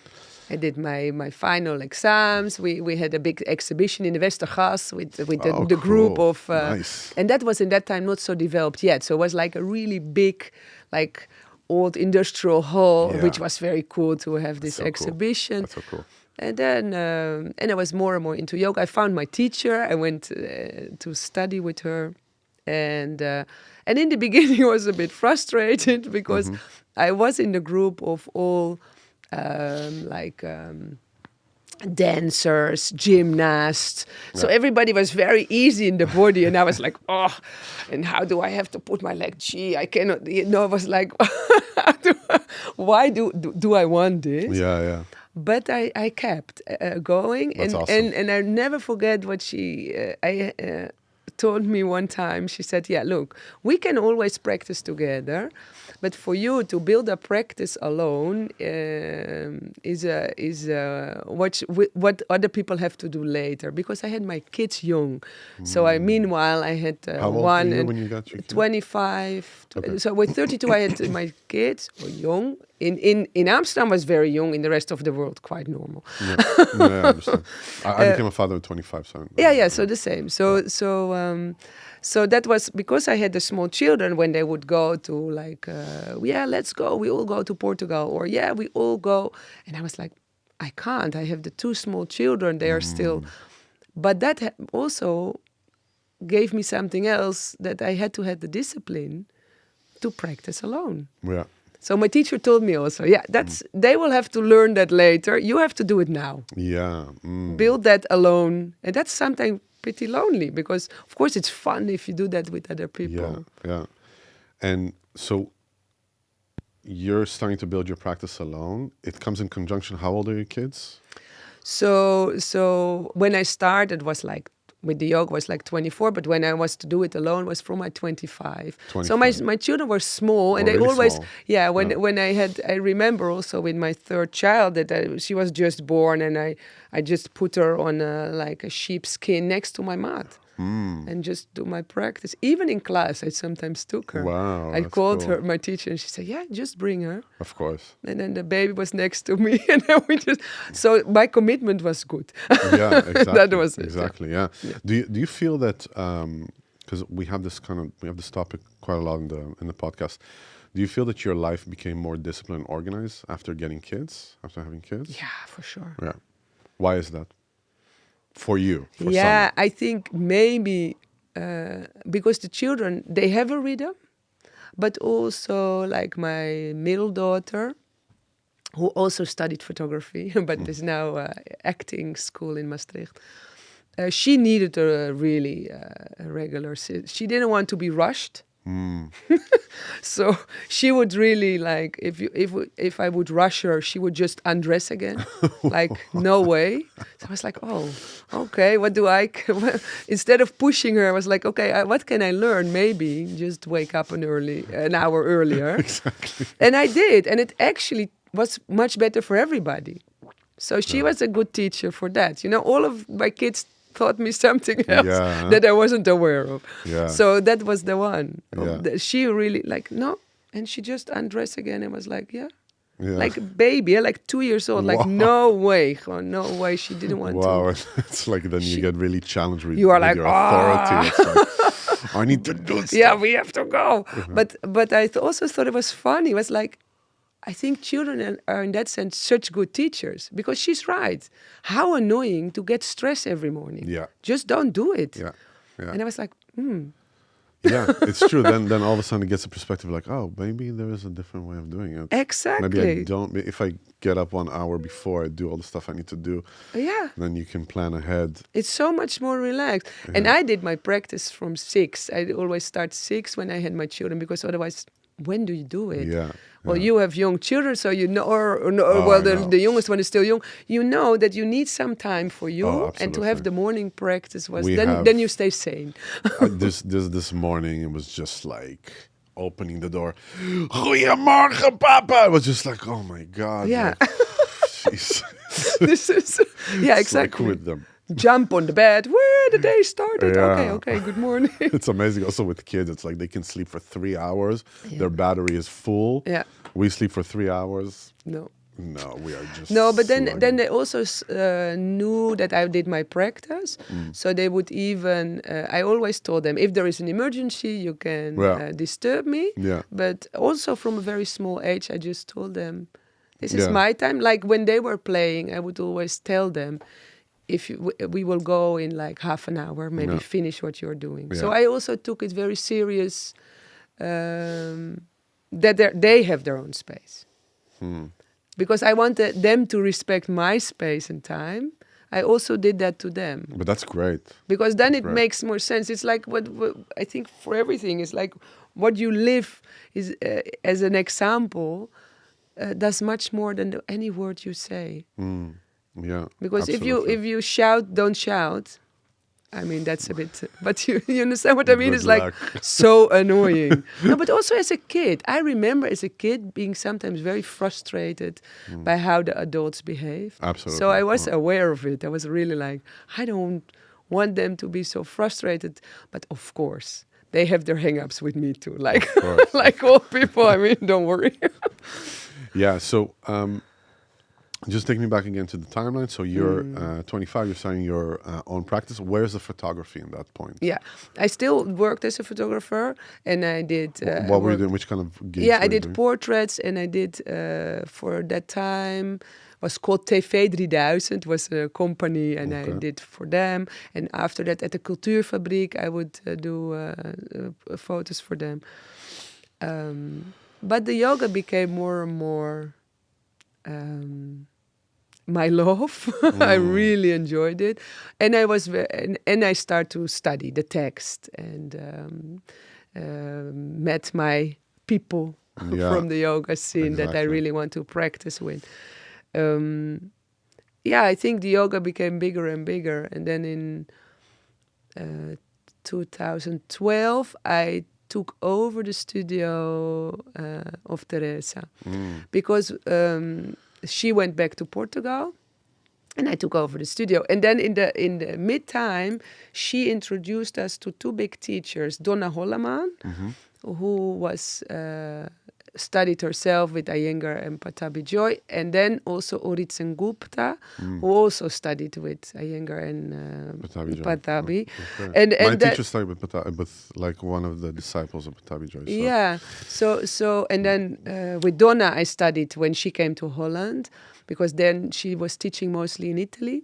I did my final exams. We had a big exhibition in the Westergas with the group cool. of... Nice. And that was in that time not so developed yet. So it was like a really big, like old industrial hall, Yeah. which was very cool to have this So cool. exhibition. That's so cool. And then, and I was more and more into yoga. I found my teacher. I went to study with her, and in the beginning I was a bit frustrated because I was in the group of all dancers, gymnasts. So everybody was very easy in the body, and I was like, oh, and how do I have to put my leg? Gee, I cannot. I was like, why do I want this? Yeah. But I kept going, That's and, awesome. and I never forget what she told me one time. She said, "Yeah, look, we can always practice together, but for you to build a practice alone is what other people have to do later." Because I had my kids young, so meanwhile I had How old one were you and when you got your kid? 25. Okay. So with 32, I had my kids were young. In Amsterdam was very young. In the rest of the world, quite normal. Yeah, I understand. I became a father at 25, so... Yeah. So the same. So that was because I had the small children. When they would go to let's go. We all go to Portugal, or we all go. And I was like, I can't. I have the two small children. They are still. But that also gave me something else, that I had to have the discipline to practice alone. Yeah. So my teacher told me also, they will have to learn that later. You have to do it now. Yeah. Build that alone. And that's something pretty lonely, because of course it's fun if you do that with other people. Yeah. And so you're starting to build your practice alone. It comes in conjunction. How old are your kids? So when I started was like, with the yoga was like 24, but when I was to do it alone was from my 25. So my children were small, and they really always, small. When I remember also with my third child that she was just born, and I just put her on a sheepskin next to my mat. And just do my practice. Even in class, I sometimes took her. Wow, I that's called cool. her, my teacher, and she said, "Yeah, just bring her." Of course. And then the baby was next to me, and then so my commitment was good. Yeah, exactly. That was it. Exactly. Yeah. Do you feel that, because we have this topic quite a lot in the podcast. Do you feel that your life became more disciplined and organized after having kids? Yeah, for sure. Yeah. Why is that? For you? For Yeah, someone? I think maybe because the children, they have a rhythm, but also like my middle daughter, who also studied photography, but is now acting school in Maastricht. She needed a really regular. She didn't want to be rushed. So she would really like, if I would rush her, she would just undress again. Like, no way. So I was like, oh, okay, what do I... Instead of pushing her, I was like, okay, what can I learn? Maybe just wake up an hour earlier. Exactly. And I did. And it actually was much better for everybody. So she was a good teacher for that. All of my kids taught me something else that I wasn't aware of. Yeah. So that was the one. Yeah. She really no, and she just undressed again and was like, like a baby, like 2 years old. Like, no way, no way. She didn't want to. Wow, it's like then you get really challenged with, You are with like, your authority. It's like, I need to do stuff. Yeah, we have to go. But I also thought it was funny. It was like, I think children are in that sense such good teachers, because she's right. How annoying to get stressed every morning. Yeah. Just don't do it. Yeah. And I was like, Yeah, it's true. Then all of a sudden it gets a perspective like, oh, maybe there is a different way of doing it. Exactly. Maybe I don't. If I get up 1 hour before I do all the stuff I need to do, then you can plan ahead. It's so much more relaxed. And I did my practice from 6. I always start 6 when I had my children, because otherwise, when do you do it? Yeah. Well, you have young children, so you know, the youngest one is still young. You know that you need some time for you, and to have the morning practice then you stay sane. This morning, it was just like opening the door. Goedemorgen, Papa. I was just like, oh my God. Yeah. Like, jeez. This is exactly. Like with them. Jump on the bed. Where the day started. Yeah. Okay. Good morning. It's amazing. Also with kids, it's like they can sleep for 3 hours. Their battery is full. Yeah. We sleep for 3 hours. No. No, we are just No, but then slugging. they also knew that I did my practice, so they would even. I always told them, if there is an emergency, you can Yeah. disturb me. Yeah. But also from a very small age, I just told them, this is Yeah. my time. Like when they were playing, I would always tell them, if you, we will go in like half an hour, maybe Yeah. finish what you're doing. Yeah. So I also took it very serious that they have their own space. Because I wanted them to respect my space and time. I also did that to them. But that's great. Because then it right. makes more sense. It's like what I think for everything is like what you live is as an example does much more than any word you say. Yeah. Because absolutely. if you shout, don't shout. I mean, that's a bit, but you understand what I mean? Good It's like luck. so annoying. No, but also as a kid, I remember as a kid being sometimes very frustrated by how the adults behave. Absolutely. So I was Yeah. aware of it. I was really like, I don't want them to be so frustrated. But of course, they have their hang-ups with me too. Like, Of course. like all people, I mean, don't worry. Yeah. So, just taking me back again to the timeline. So you're 25. You're starting your own practice. Where's the photography in that point? Yeah, I still worked as a photographer, and I did. What were you doing? Which kind of gigs? Yeah, were I you did doing? portraits, and I did for that time was called TV 3000, was a company, and I Okay. did for them. And after that, at the Cultuurfabriek, I would do photos for them. But the yoga became more and more my love. I really enjoyed it, and I was and I started to study the text and met my people Yeah, from the yoga scene that I exactly. really want to practice with. Yeah, I think the yoga became bigger and bigger, and then in 2012 I took over the studio of Teresa because she went back to Portugal. And I took over the studio. And then in the mid-time, she introduced us to two big teachers, Donna Holleman, who was studied herself with Iyengar and Patabi Joy, and then also Orit Sengupta, who also studied with Iyengar and Patabi Joy. Patabi. Okay. And My that- teacher studied with like one of the disciples of Patabi Joy. So. yeah. So and then with Donna, I studied when she came to Holland, because then she was teaching mostly in Italy.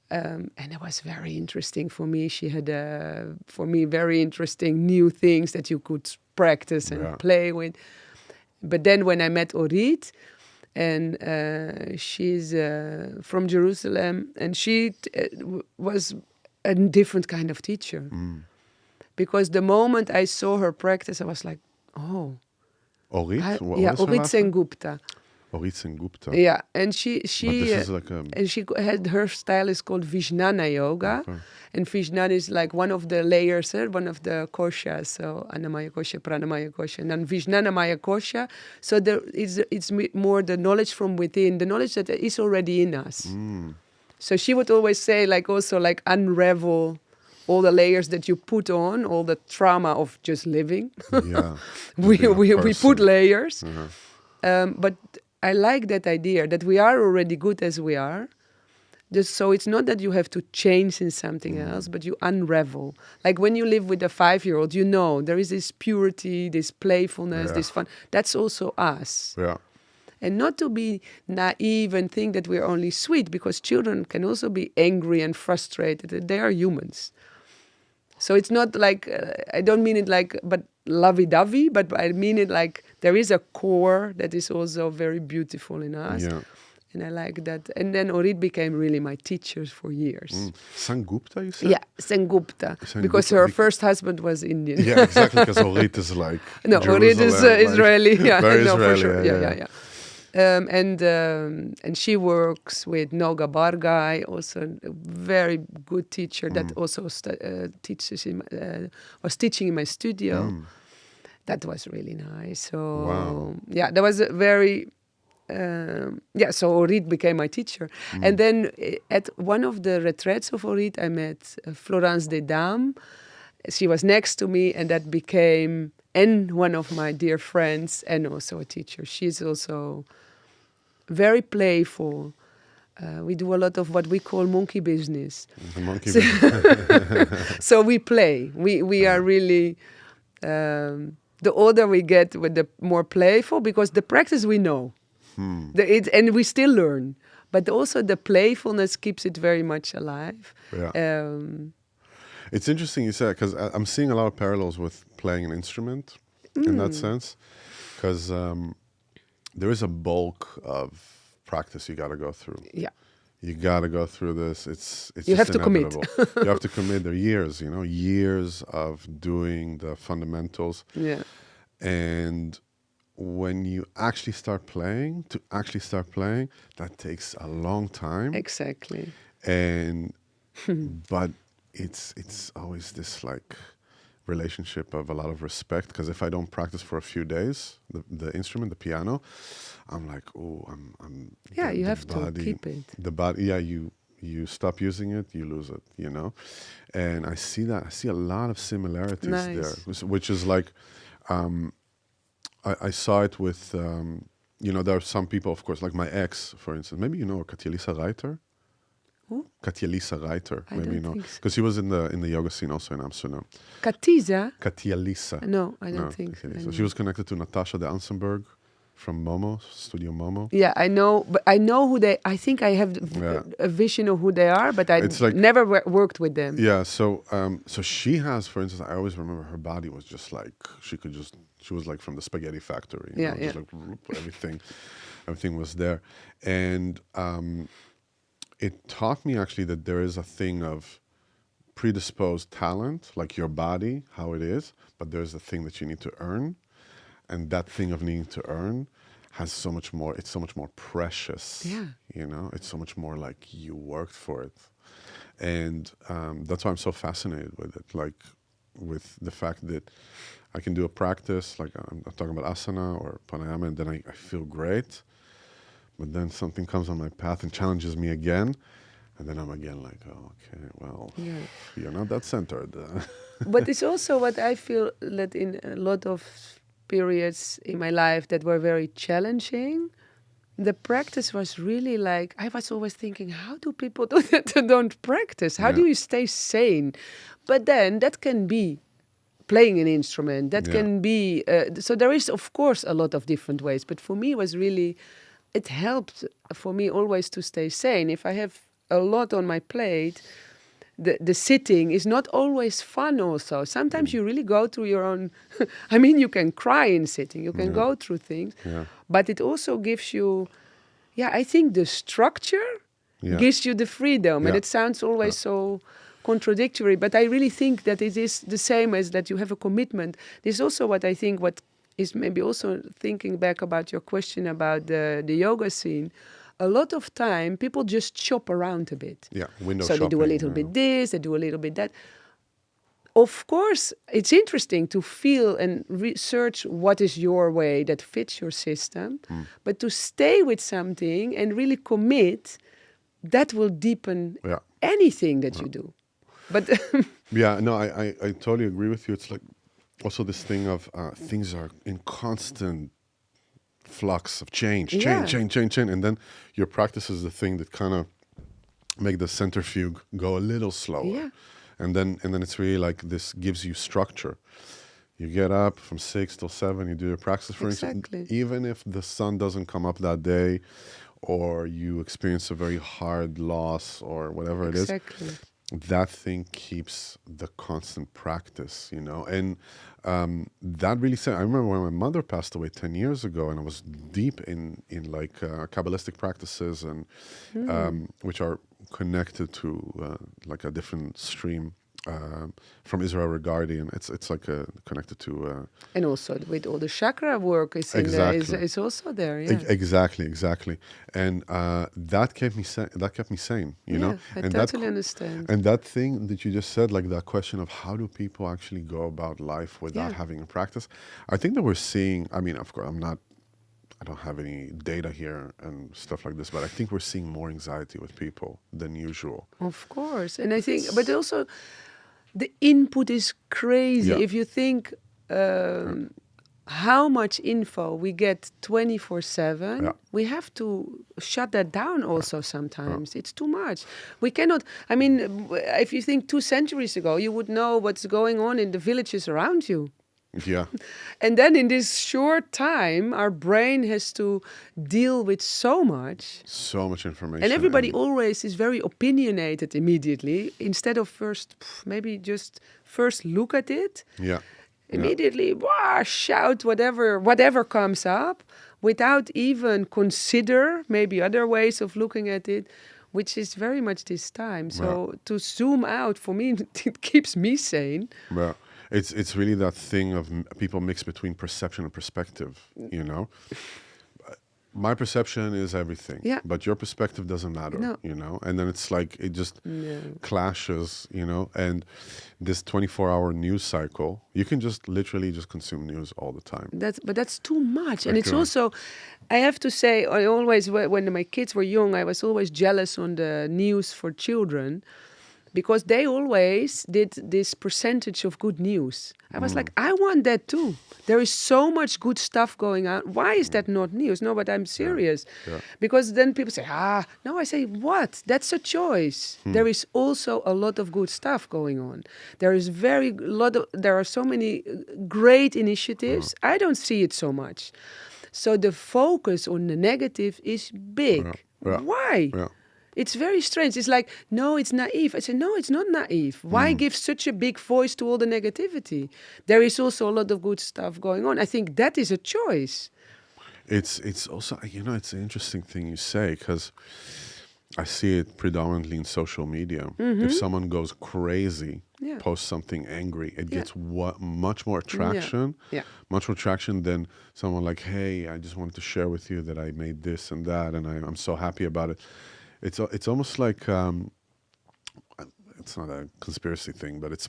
And it was very interesting for me. She had, for me, very interesting new things that you could practice and play with. But then when I met Orit, and she's from Jerusalem, and she was a different kind of teacher. Because the moment I saw her practice, I was like, oh. Orit? What Yeah, was her Orit last name? Sengupta. Orit Sengupta. Yeah, and she But this is like a... and she had, her style is called Vijnana Yoga, and Vijnana is like one of the layers, one of the koshas, so Annamaya Kosha, Pranamaya Kosha, and then Vijnana Maya Kosha. So there is, it's more the knowledge from within, the knowledge that is already in us. So she would always say, like, also like unravel all the layers that you put on, all the trauma of just living. Yeah. we put layers, but I like that idea that we are already good as we are. Just so it's not that you have to change in something else, but you unravel. Like when you live with a 5-year-old, you know there is this purity, this playfulness, this fun. That's also us. Yeah. And not to be naive and think that we're only sweet, because children can also be angry and frustrated. They are humans. So it's not like, I don't mean it like, but lovey-dovey, but I mean it like there is a core that is also very beautiful in us. Yeah. And I like that. And then Orit became really my teacher for years. Sengupta, you said? Yeah, Sengupta. Sengupta, Because her because- first husband was Indian. Yeah, exactly, because Orit is like No, Orit is Jerusalem, like, Israeli. Yeah, very no, Israeli, for sure. yeah. And she works with Noga Bargai, also a very good teacher that also teaches was teaching in my studio. That was really nice. So Wow. yeah, that was a very so Orit became my teacher. And then at one of the retreats of Orit, I met Florence de Dam. She was next to me, and that became one of my dear friends and also a teacher. She's also very playful. We do a lot of what we call monkey business. The monkey business. So we play. We are really the older we get, with the more playful, because the practice we know, and we still learn. But also the playfulness keeps it very much alive. Yeah. It's interesting you said, because I'm seeing a lot of parallels with playing an instrument in that sense, because there is a bulk of practice you got to go through. Yeah. You got to go through this. It's You just have to commit. inevitable. You have to commit. There are years, years of doing the fundamentals. Yeah. And when you actually start playing, that takes a long time. Exactly. And but it's always this like relationship of a lot of respect, because if I don't practice for a few days, the instrument, the piano, I'm like, oh, I'm Yeah, the- you the have to body- keep it. The body, yeah, you stop using it, you lose it, And I see a lot of similarities Nice. there, which is like, I saw it with, there are some people, of course, like my ex, for instance. Maybe you know Katja-Lisa Reiter. Who? Katja-Lisa Reiter, I maybe don't you know, think so. because she was in the yoga scene also in Amsterdam. Katiza? Katja-Lisa. No, I don't No, think so. Katja-Lisa. She was connected to Natasha de Ansenberg from Momo, Studio Momo. Yeah, I know, but I know who they. I think I have Yeah. a vision of who they are, but I It's like- never worked with them. Yeah, so she has, for instance, I always remember her body was just like, she was like from the spaghetti factory. Yeah, just like everything was there. And it taught me actually that there is a thing of predisposed talent, like your body, how it is, but there's a thing that you need to earn. And that thing of needing to earn has so much more, it's so much more precious. Yeah. It's so much more like you worked for it. And that's why I'm so fascinated with it, like with the fact that I can do a practice, like I'm talking about asana or pranayama, and then I feel great. But then something comes on my path and challenges me again. And then I'm again like, oh, okay, well, Yeah. you're not that centered. But it's also what I feel that in a lot of periods in my life that were very challenging, the practice was really like, I was always thinking, how do people do that and don't practice? How do Yeah. you stay sane? But then that can be playing an instrument, that Yeah. can be, so there is of course a lot of different ways, but for me it was really, it helped for me always to stay sane. If I have a lot on my plate, the sitting is not always fun also. Sometimes you really go through your own, I mean, you can cry in sitting, you can go through things, Yeah. but it also gives you, I think the structure Yeah. gives you the freedom. And Yeah. it sounds always so contradictory, but I really think that it is the same as that you have a commitment. This is also what I think, what is maybe also thinking back about your question about the yoga scene. A lot of time, people just chop around a bit. Yeah, window So they do a shopping, little yeah. bit this, they do a little bit that. Of course, it's interesting to feel and research what is your way that fits your system, but to stay with something and really commit, that will deepen Yeah. anything that you do. But Yeah, no, I totally agree with you. It's like also this thing of things are in constant flux of change, Yeah. change. And then your practice is the thing that kind of make the centrifuge go a little slower. Yeah. And then it's really like this gives you structure. You get up from 6 till 7, you do your practice, for instance. Exactly. Even if the sun doesn't come up that day or you experience a very hard loss or whatever it is, exactly. that thing keeps the constant practice, and that really said, I remember when my mother passed away 10 years ago, and I was deep in like Kabbalistic practices and which are connected to like a different stream from Israel Regardi, and it's like connected to And also with all the chakra work is Exactly. is also there. Yeah. exactly, and that kept me sane, you know. I And totally understand. And that thing that you just said, like that question of how do people actually go about life without Yeah. having a practice, I think that we're seeing, I mean, of course, I don't have any data here and stuff like this, but I think we're seeing more anxiety with people than usual. Of course. And I think, but also the input is crazy. Yeah. If you think how much info we get 24/7, Yeah. we have to shut that down also sometimes. It's too much. We cannot, I mean, if you think 2 centuries ago, you would know what's going on in the villages around you. Yeah. And then in this short time, our brain has to deal with so much. So much information. And everybody always is very opinionated immediately instead of maybe just first look at it. Yeah. Immediately, shout whatever comes up without even consider maybe other ways of looking at it, which is very much this time. So to zoom out, for me, it keeps me sane. Yeah. It's really that thing of people mix between perception and perspective, you know? My perception is everything, Yeah. but your perspective doesn't matter, No. you know? And then it's like, it just clashes, you know? And this 24-hour news cycle, you can just literally just consume news all the time. But that's too much. And Okay. it's also, I have to say, I always, when my kids were young, I was always jealous on the news for children, because they always did this percentage of good news. I was like, I want that too. There is so much good stuff going on. Why is that not news? No, but I'm serious. Yeah. Because then people say, no, I say, what? That's a choice. There is also a lot of good stuff going on. There are so many great initiatives. I don't see it so much. So the focus on the negative is big. Yeah. Why? Yeah. It's very strange. It's like, no, it's naive. I say, no, it's not naive. Why give such a big voice to all the negativity? There is also a lot of good stuff going on. I think that is a choice. It's also, you know, it's an interesting thing you say, because I see it predominantly in social media. If someone goes crazy, posts something angry, it gets much more attraction, much more traction than someone like, hey, I just wanted to share with you that I made this and that, and I'm so happy about it. It's almost like, it's not a conspiracy thing, but it's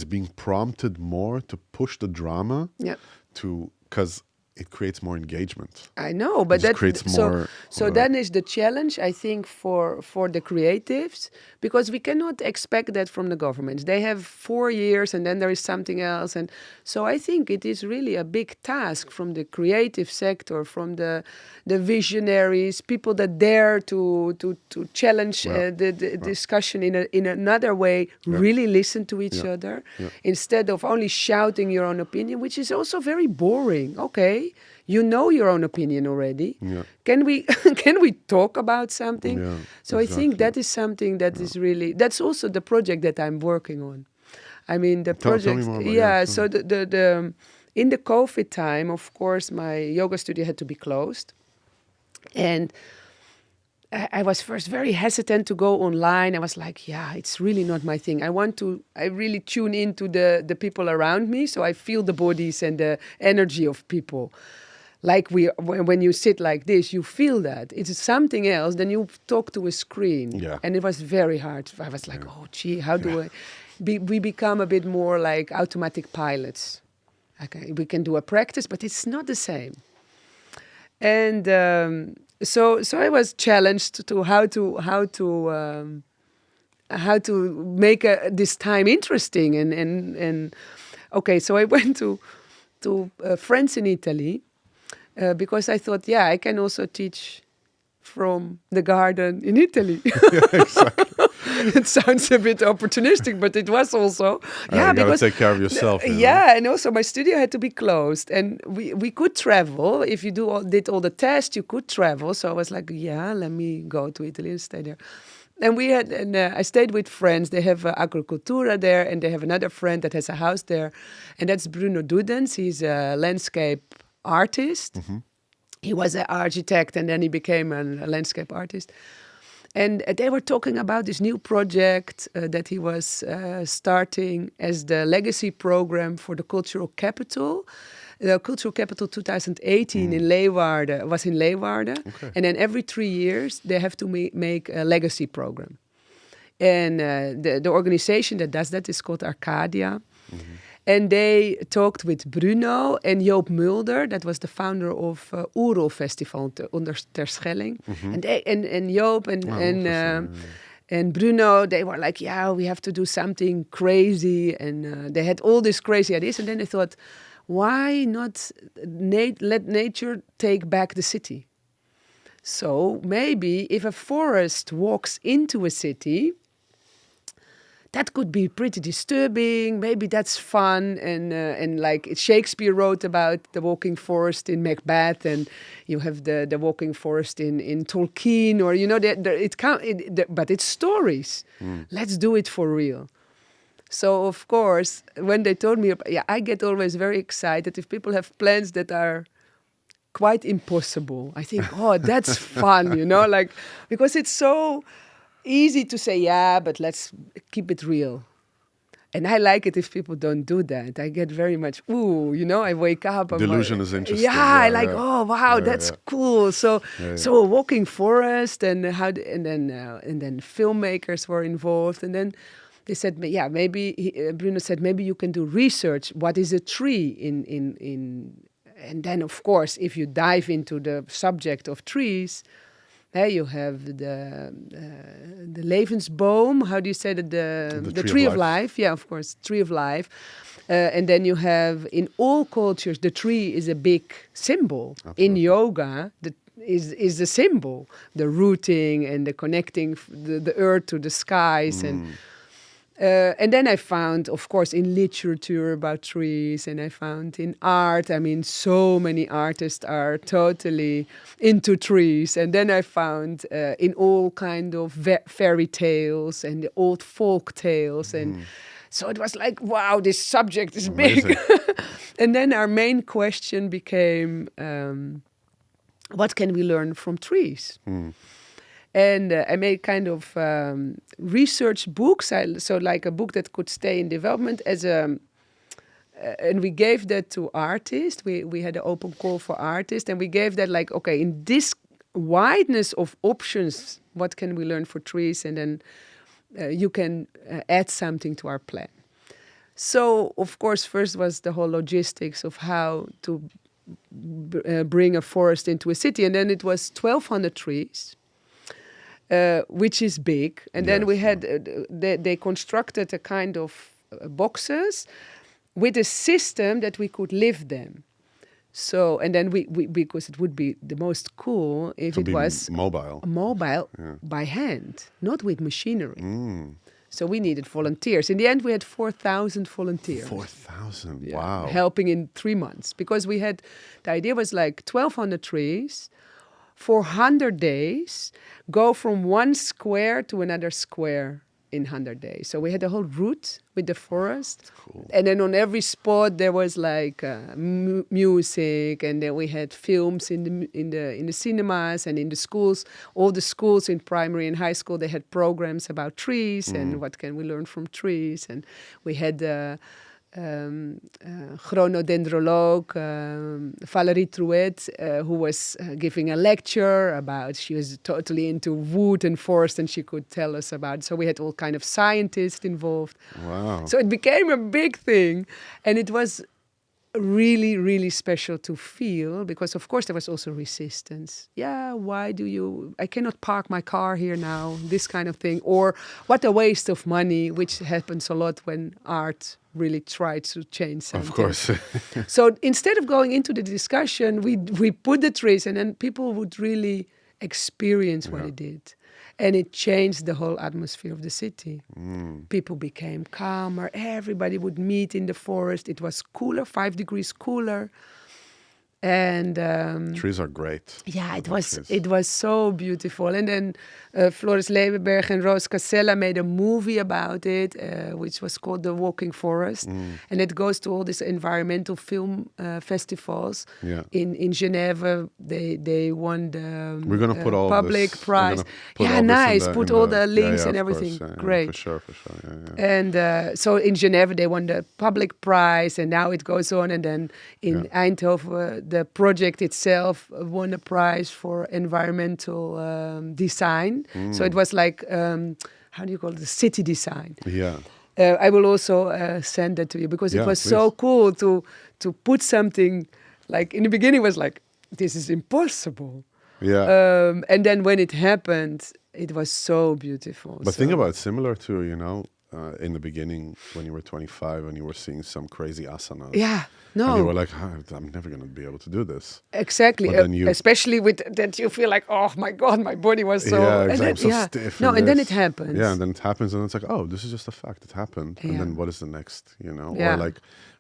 being prompted more to push the drama because it creates more engagement. I know, but that creates more. So then is the challenge, I think, for the creatives, because we cannot expect that from the governments. They have 4 years, and then there is something else, and so I think it is really a big task from the creative sector, from the visionaries, people that dare to challenge the discussion in another way. Really listen to each other instead of only shouting your own opinion, which is also very boring. Okay. You know your own opinion already. Yeah. Can we talk about something? Yeah, so exactly. I think that is something that is really, that's also the project that I'm working on. I mean, the project. Tell me more about So the in the COVID time, of course, my yoga studio had to be closed, and I was first very hesitant to go online. I was like, it's really not my thing. I really tune into the people around me, so I feel the bodies and the energy of people. Like when you sit like this, you feel that. It's something else than you talk to a screen. Yeah. And it was very hard. I was like, how do we become a bit more like automatic pilots. Okay, we can do a practice, but it's not the same. And so I was challenged to how to make this time interesting and okay. So I went to friends in Italy because I thought, I can also teach from the garden in Italy. Exactly. It sounds a bit opportunistic, but it was also you gotta take care of yourself. And also my studio had to be closed, and we could travel. If you did all the tests, you could travel. So I was like, let me go to Italy and stay there. And I stayed with friends. They have agricultura there, and they have another friend that has a house there, and that's Bruno Dudens. He's a landscape artist. Mm-hmm. He was an architect, and then he became a landscape artist. And they were talking about this new project that he was starting as the legacy program for the cultural capital. The cultural capital 2018 in Leeuwarden was in Leeuwarden. Okay. And then every 3 years, they have to make a legacy program. And the organization that does that is called Arcadia. Mm-hmm. And they talked with Bruno and Joop Mulder, that was the founder of Oerol Festival onder Terschelling. Mm-hmm. And Joop and Bruno, they were like, we have to do something crazy. And they had all these crazy ideas. And then they thought, why not let nature take back the city? So maybe if a forest walks into a city, that could be pretty disturbing. Maybe that's fun, and like Shakespeare wrote about the walking forest in Macbeth, and you have the walking forest in Tolkien, or but it's stories. Let's do it for real. So of course, when they told me, I get always very excited if people have plans that are quite impossible. I think, oh, that's fun, like because it's so easy to say, yeah, but let's keep it real. And I like it if people don't do that. I get very much, I wake up. Delusion is interesting. I like, oh, wow, that's cool. So a walking forest, and then filmmakers were involved. And then they said, Bruno said, maybe you can do research. What is a tree and then, of course, if you dive into the subject of trees, you have the levensboom. How do you say that? The tree of life. Yeah, of course, tree of life. And then you have, in all cultures, the tree is a big symbol. Absolutely. In yoga, is the symbol, the rooting and the connecting the earth to the skies. And then I found, of course, in literature about trees, and I found in art. I mean, so many artists are totally into trees. And then I found in all kind of fairy tales and the old folk tales. And so it was like, wow, this subject is big. And then our main question became, what can we learn from trees? And I made kind of research books. So like a book that could stay in development and we gave that to artists. We had an open call for artists, and we gave that like, okay, in this wideness of options, what can we learn for trees? And then you can add something to our plan. So, of course, first was the whole logistics of how to bring a forest into a city. And then it was 1,200 trees. Which is big. And then we had, they constructed a kind of boxes with a system that we could lift them. So, and then we because it would be the most cool if it was mobile by hand, not with machinery. So we needed volunteers. In the end, we had 4,000 volunteers. 4,000, wow. Helping in 3 months. Because we had, the idea was like 1,200 trees, 400 days, go from one square to another square in 100 days. So we had a whole route with the forest. Cool. And then on every spot there was like music, and then we had films in the cinemas and in the schools. All the schools in primary and high school, they had programs about trees and what can we learn from trees. And we had chronodendroloog Valérie Trouet, who was giving a lecture about, she was totally into wood and forest, and she could tell us about. So we had all kind of scientists involved. Wow. So it became a big thing, and it was really, really special to feel, because of course there was also resistance. Yeah, I cannot park my car here now, this kind of thing. Or what a waste of money, which happens a lot when art really tries to change something. Of course. So instead of going into the discussion, we put the trees, and then people would really experience what it did. And it changed the whole atmosphere of the city. People became calmer. Everybody would meet in the forest. It was cooler, 5 degrees cooler. And trees are great. Yeah, it was so beautiful. And then Floris Levenberg and Roos Casella made a movie about it, which was called The Walking Forest. And it goes to all these environmental film festivals. Yeah. In Geneva, they won the We're gonna put all public this, prize. Yeah, nice. Put all the links and everything. Course, Great. For sure. Yeah. And so in Geneva, they won the public prize, and now it goes on. And then in Eindhoven, the project itself won a prize for environmental design. So it was like, how do you call it? The city design. Yeah. I will also send that to you, because it was so cool to put something, like in the beginning was like, this is impossible. Yeah. And then when it happened, it was so beautiful. But think about it, similar to, in the beginning when you were 25 and you were seeing some crazy asanas. Yeah. And you No. were like, I'm never going to be able to do this. Exactly. But then you, especially with that you feel like, oh my God, my body was so... yeah, and exactly. then, I'm so yeah. stiff. No, and then it this. happens. Yeah, and then it happens, and it's like, oh, this is just a fact. It happened. And Yeah. then what is the next, you know? Yeah. Or like,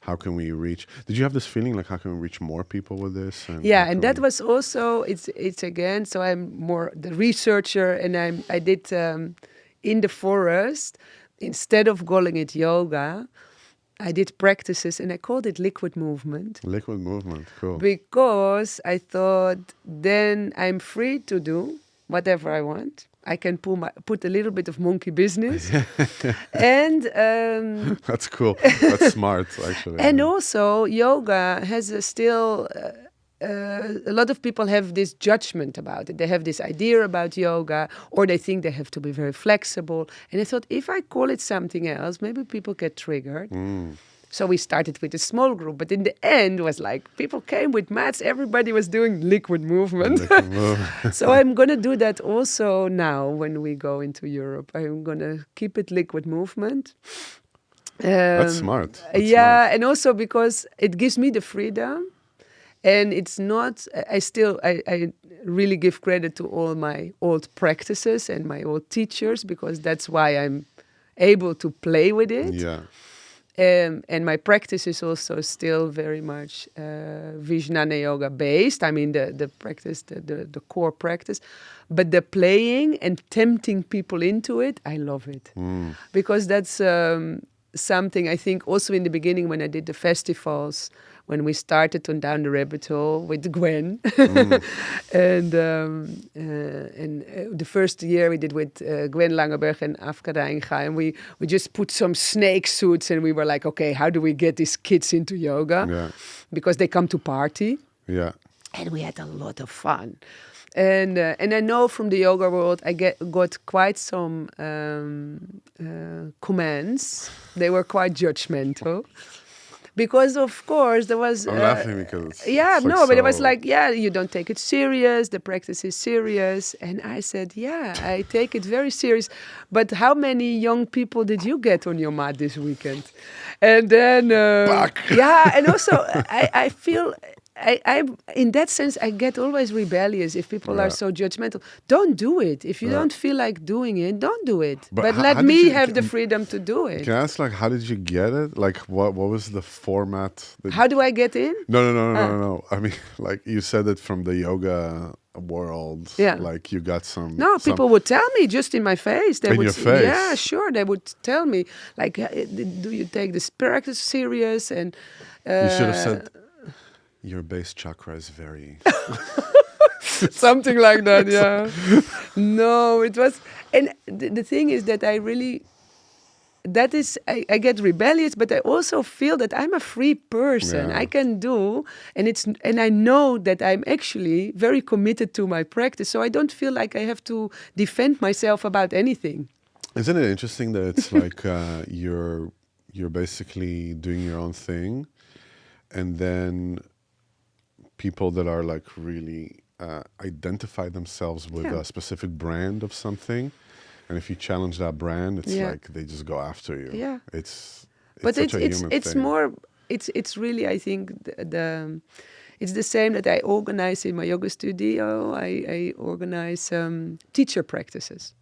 how can we reach... Did you have this feeling like, how can we reach more people with this? And Yeah, how and can that we- was also, it's again, so I'm more the researcher, and I did in the forest, instead of calling it yoga, I did practices, and I called it liquid movement. Liquid movement, cool. Because I thought then I'm free to do whatever I want. I can put a little bit of monkey business. And That's cool. That's smart, actually. and yeah. also yoga has still a lot of people have this judgment about it. They have this idea about yoga, or they think they have to be very flexible. And I thought, if I call it something else, maybe people get triggered. So we started with a small group, but in the end was like people came with mats, everybody was doing liquid movement. Liquid movement. So I'm going to do that also now when we go into Europe. I'm going to keep it liquid movement. That's smart. That's Yeah, smart. and also because it gives me the freedom, and it's not, I really give credit to all my old practices and my old teachers, because that's why I'm able to play with it. Yeah. And my practice is also still very much Vijnana Yoga based. I mean, the practice, the core practice. But the playing and tempting people into it, I love it. Because that's something I think also in the beginning when I did the festivals, when we started on Down the Rabbit Hole with Gwen. and the first year we did with Gwen Langeberg and Afka Reinga, and we just put some snake suits, and we were like, okay, how do we get these kids into yoga? Yeah. Because they come to party. Yeah. And we had a lot of fun. And I know from the yoga world, I got quite some comments. They were quite judgmental. Because, of course, there was... I'm laughing because it's but like it was so- like, yeah, you don't take it serious. The practice is serious. And I said, yeah, I take it very serious. But how many young people did you get on your mat this weekend? And then... yeah, and also I feel... I in that sense, I get always rebellious if people are so judgmental. Don't do it. If you don't feel like doing it, don't do it. But how let did me you- have the freedom to do it. Can I ask, like, how did you get it? Like, what was the format? That How do I get in? No. I mean, like, you said it from the yoga world. Yeah. Like, you got some... No, some- people would tell me just in my face. They In would your face? Yeah, sure. They would tell me, like, do you take this practice serious? And You should have said, your base chakra is very... something like that, yeah. No, it was... And the thing is that I really... That is, I get rebellious, but I also feel that I'm a free person. Yeah. I can do, and I know that I'm actually very committed to my practice. So I don't feel like I have to defend myself about anything. Isn't it interesting that it's like you're basically doing your own thing, and then people that are like really identify themselves with Yeah. a specific brand of something, and if you challenge that brand, it's Yeah. like they just go after you. Yeah. It's But such a human it's thing. more it's really, I think, it's the same that I organize in my yoga studio. I organize teacher practices.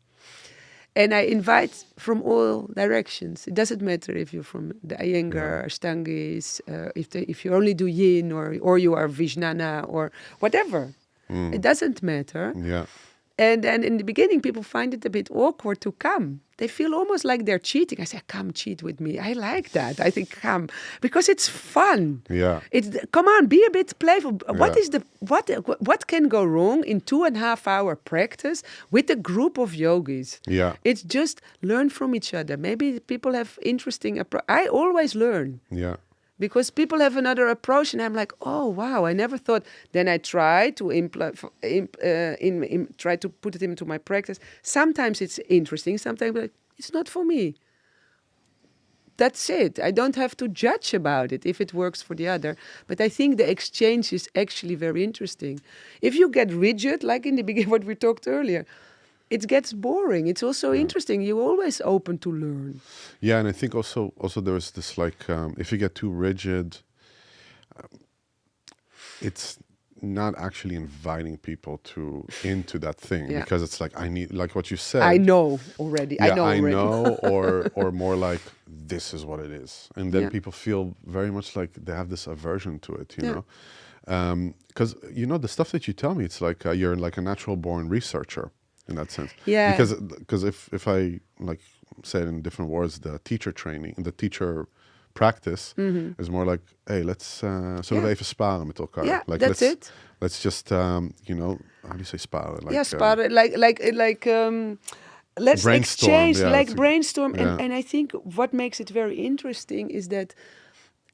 And I invite from all directions. It doesn't matter if you're from the Iyengar, Ashtangis, if you only do Yin or you are Vijnana or whatever. It doesn't matter. Yeah. And then in the beginning, people find it a bit awkward to come. They feel almost like they're cheating. I say, come cheat with me. I like that. I think come because it's fun. Yeah. Come on, be a bit playful. What Yeah. is what can go wrong in 2.5 hour practice with a group of yogis? Yeah. It's just learn from each other. Maybe people have interesting approach. I always learn. Yeah. Because people have another approach, and I'm like, oh wow, I never thought. Then I try to try to put it into my practice. Sometimes it's interesting. Sometimes like, it's not for me. That's it. I don't have to judge about it if it works for the other. But I think the exchange is actually very interesting. If you get rigid, like in the beginning, what we talked earlier, it gets boring. It's also interesting. You're always open to learn. Yeah, and I think also there's this like if you get too rigid, it's not actually inviting people into that thing because it's like I need, like what you said. I know already. Yeah, I know already. or more like this is what it is, and then people feel very much like they have this aversion to it, you know, because the stuff that you tell me, it's like you're like a natural born researcher in that sense. Yeah. Because if I like say it in different words, the teacher practice is more like, hey, let's zullen we even sparen met elkaar. Yeah, like, that's it. Let's just, how do you say sparen? Like, sparen. Let's brainstorm, exchange, brainstorm. And I think what makes it very interesting is that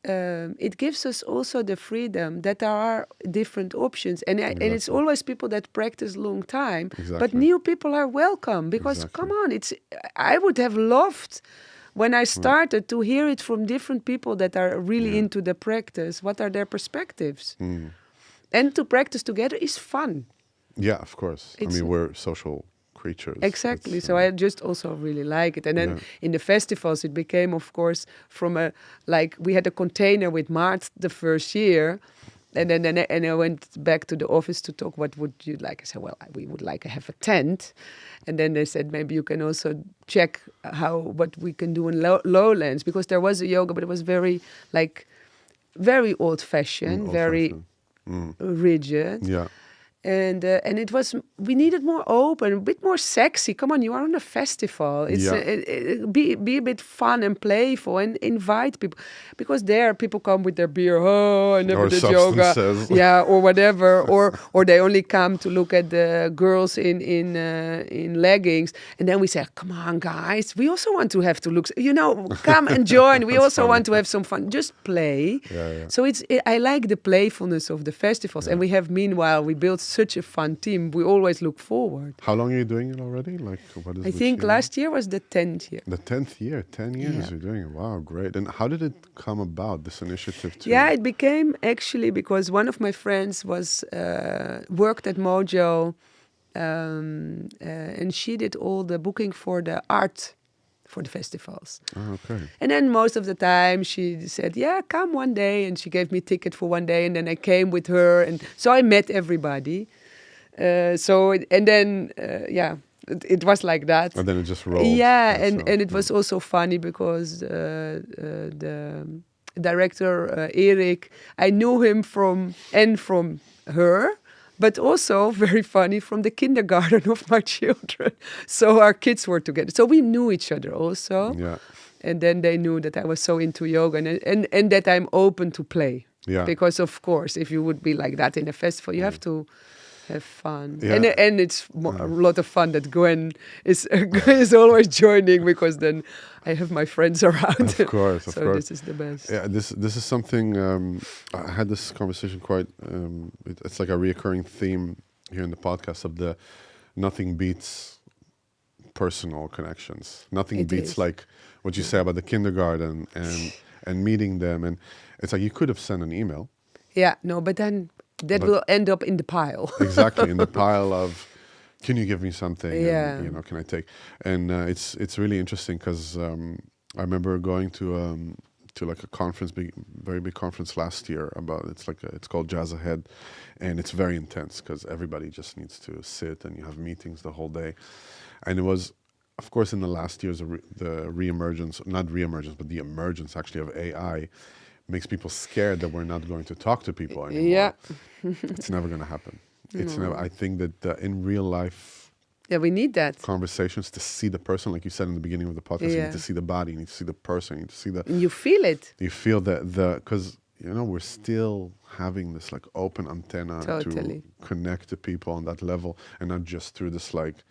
it gives us also the freedom that there are different options. And it's always people that practice long time. But new people are welcome because, come on, I would have loved... When I started to hear it from different people that are really into the practice, what are their perspectives? And to practice together is fun. Yeah, of course. I mean, we're social creatures. Exactly. So I just also really like it. And then in the festivals, it became, of course, from we had a container with Maart the first year. And then I went back to the office to talk, what would you like? I said, well, we would like to have a tent. And then they said, maybe you can also check what we can do in Lowlands. Because there was a yoga, but it was very old-fashioned, very rigid. Yeah. And it was, we needed more open, a bit more sexy. Come on, you are on a festival. It's be a bit fun and playful and invite people, because there people come with their beer. Oh, I never did yoga, or whatever, or they only come to look at the girls in leggings, and then we say, come on, guys, we also want to have to look. Come and join. We also want to have some fun. Just play. So I like the playfulness of the festivals, and we have meanwhile we built such a fun team. We always look forward. How long are you doing it already? Like, what is I think last year was the 10th year. The 10th year, 10 years you're doing it. Wow, great. And how did it come about, this initiative? It became actually because one of my friends worked at Mojo, and she did all the booking for the art for the festivals. Oh, okay. And then most of the time she said, come one day. And she gave me a ticket for one day. And then I came with her. And so I met everybody. It was like that. And then it just rolled. Yeah, and it was also funny because the director, Erik, I knew him from her. But also, very funny, from the kindergarten of my children. So our kids were together. So we knew each other also. Yeah. And then they knew that I was so into yoga and that I'm open to play. Yeah. Because, of course, if you would be like that in a festival, you have to have fun. Yeah. And it's a lot of fun that Gwen is always joining, because then I have my friends around. Of course, of course. So this is the best. Yeah, this is something, I had this conversation quite, it's like a reoccurring theme here in the podcast of the nothing beats personal connections. Nothing beats like what you say about the kindergarten and meeting them. And it's like you could have sent an email. Yeah, no, but then that will end up in the pile. Exactly, in the pile of, can you give me something? Yeah. And, can I take? And it's really interesting because I remember going to like a conference, very big conference last year it's called Jazz Ahead, and it's very intense because everybody just needs to sit and you have meetings the whole day. And it was, of course, in the last years, the emergence actually of AI makes people scared that we're not going to talk to people anymore. Yeah. It's never going to happen. It's never. I think that in real life, we need that conversations, to see the person, like you said in the beginning of the podcast. You need to see the body, you need to see the person, you need to see and you feel it. You feel that because we're still having this like open antenna to connect to people on that level, and not just through this like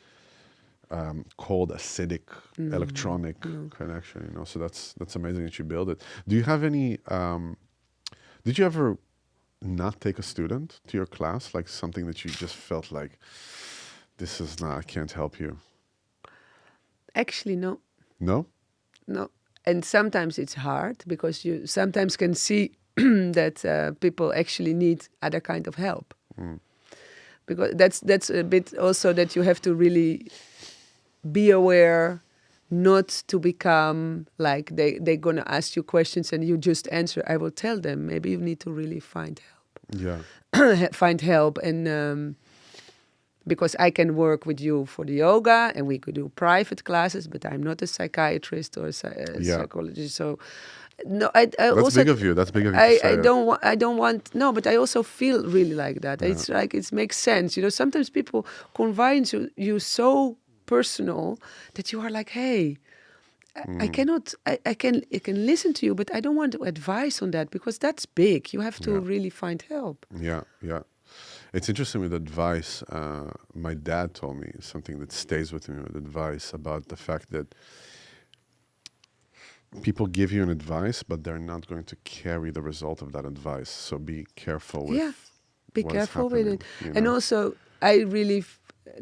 cold, acidic, electronic connection. So that's amazing that you build it. Do you have any? Did you ever not take a student to your class, like something that you just felt like, this is not, I can't help you? Actually, no. No? No. And sometimes it's hard because you sometimes can see that people actually need other kind of help. Because that's a bit also that you have to really be aware, not to become like they're going to ask you questions and you just answer. I will tell them, maybe you need to really find help. Yeah. Find help. And because I can work with you for the yoga and we could do private classes, but I'm not a psychiatrist or a psychologist. So no, I That's also big of you. That's big of you to say I it. don't want no, but I also feel really like that. Yeah. It's like it makes sense. You know, sometimes people convince you so personal that you are like, hey, I cannot. I can listen to you, but I don't want advice on that because that's big. You have to really find help. Yeah, yeah. It's interesting with advice. My dad told me something that stays with me with advice about the fact that people give you an advice, but they're not going to carry the result of that advice. So be careful with Be what is careful with it. happening, you And know? also, I really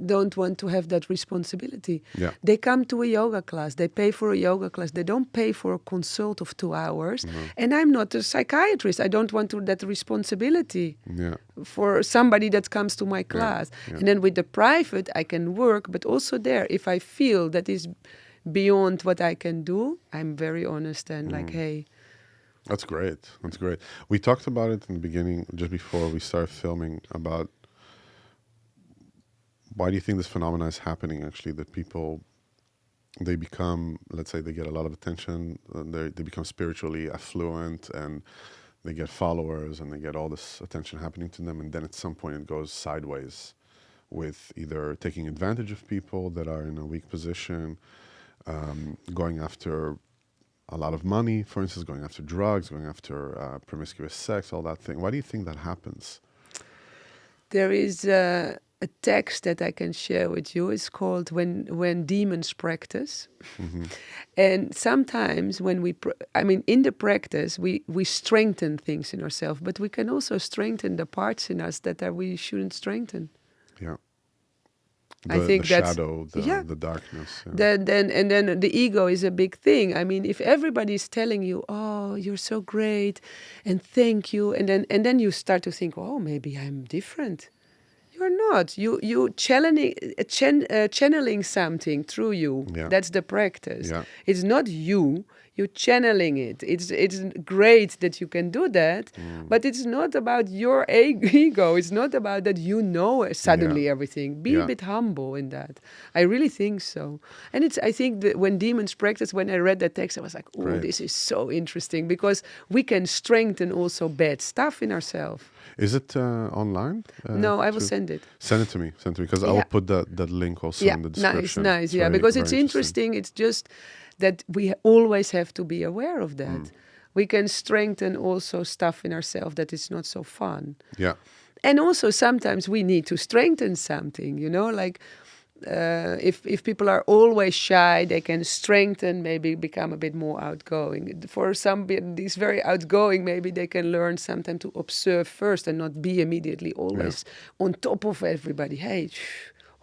don't want to have that responsibility. Yeah. They come to a yoga class. They pay for a yoga class. They don't pay for a consult of 2 hours. And I'm not a psychiatrist. I don't want to that responsibility Yeah. for somebody that comes to my class. Yeah. And then with the private, I can work. But also there, if I feel that is beyond what I can do, I'm very honest and like, hey, That's great. That's great. We talked about it in the beginning, just before we started filming, about why do you think this phenomenon is happening, actually, that people, they become, let's say they get a lot of attention, they become spiritually affluent, and they get followers, and they get all this attention happening to them, and then at some point it goes sideways with either taking advantage of people that are in a weak position, going after a lot of money, for instance, going after drugs, going after promiscuous sex, all that thing. Why do you think that happens? there is a text that I can share with you. It's called When Demons Practice. And sometimes when in the practice, we strengthen things in ourselves, but we can also strengthen the parts in us that we shouldn't strengthen. Yeah. I think the that's shadow, the darkness. Then the ego is a big thing. I mean, if everybody's telling you, "Oh, you're so great," and thank you, and then you start to think, "Oh, maybe I'm different." You're not. You channeling something through you. Yeah. That's the practice. Yeah. It's not you. You're channeling it. It's great that you can do that, but it's not about your ego. It's not about that you know suddenly everything. Be a bit humble in that. I really think so. And I think that when demons practice, when I read that text, I was like, oh, Great. this is so interesting because we can strengthen also bad stuff in ourselves. Is it online? No, I will send it. Send it to me. Send it to me, because I will put that link also in the description. Nice. It's very, because very it's interesting. It's just that we always have to be aware of that. We can strengthen also stuff in ourselves that is not so fun. Yeah. And also sometimes we need to strengthen something, like if people are always shy, they can strengthen, maybe become a bit more outgoing. For somebody very outgoing, maybe they can learn sometimes to observe first and not be immediately always on top of everybody. Hey,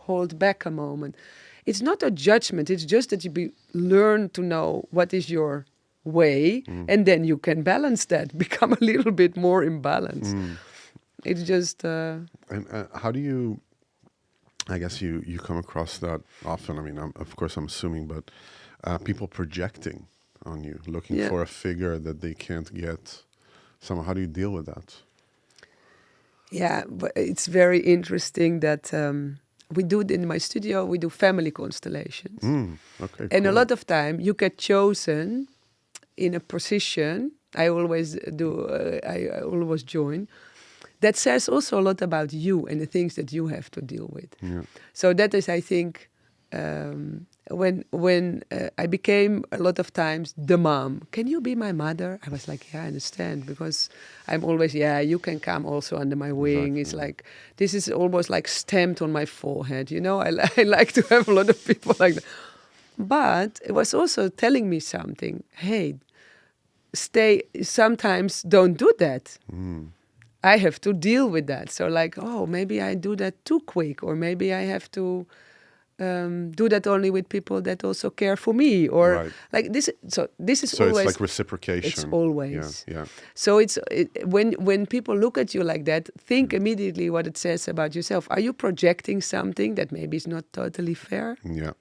hold back a moment. It's not a judgment. It's just that you learn to know what is your way, and then you can balance that, become a little bit more in balance. It's just... And how do you... I guess you come across that often. I mean, of course, I'm assuming, but people projecting on you, looking for a figure that they can't get. Somehow, how do you deal with that? Yeah, but it's very interesting that we do it in my studio. We do family constellations. Okay, and cool. a lot of time you get chosen in a position. I always do. I always join. That says also a lot about you and the things that you have to deal with. Yeah. So that is, I think, when I became a lot of times the mom. Can you be my mother? I was like, yeah, I understand, because I'm always, you can come also under my wing. Exactly. It's like, this is almost like stamped on my forehead. I like to have a lot of people like that. But it was also telling me something. Hey, sometimes don't do that. I have to deal with that. So like, oh, maybe I do that too quick, or maybe I have to do that only with people that also care for me, or like this. So this is always... So it's like reciprocation. It's always. Yeah. So when people look at you like that, think immediately what it says about yourself. Are you projecting something that maybe is not totally fair? Yeah.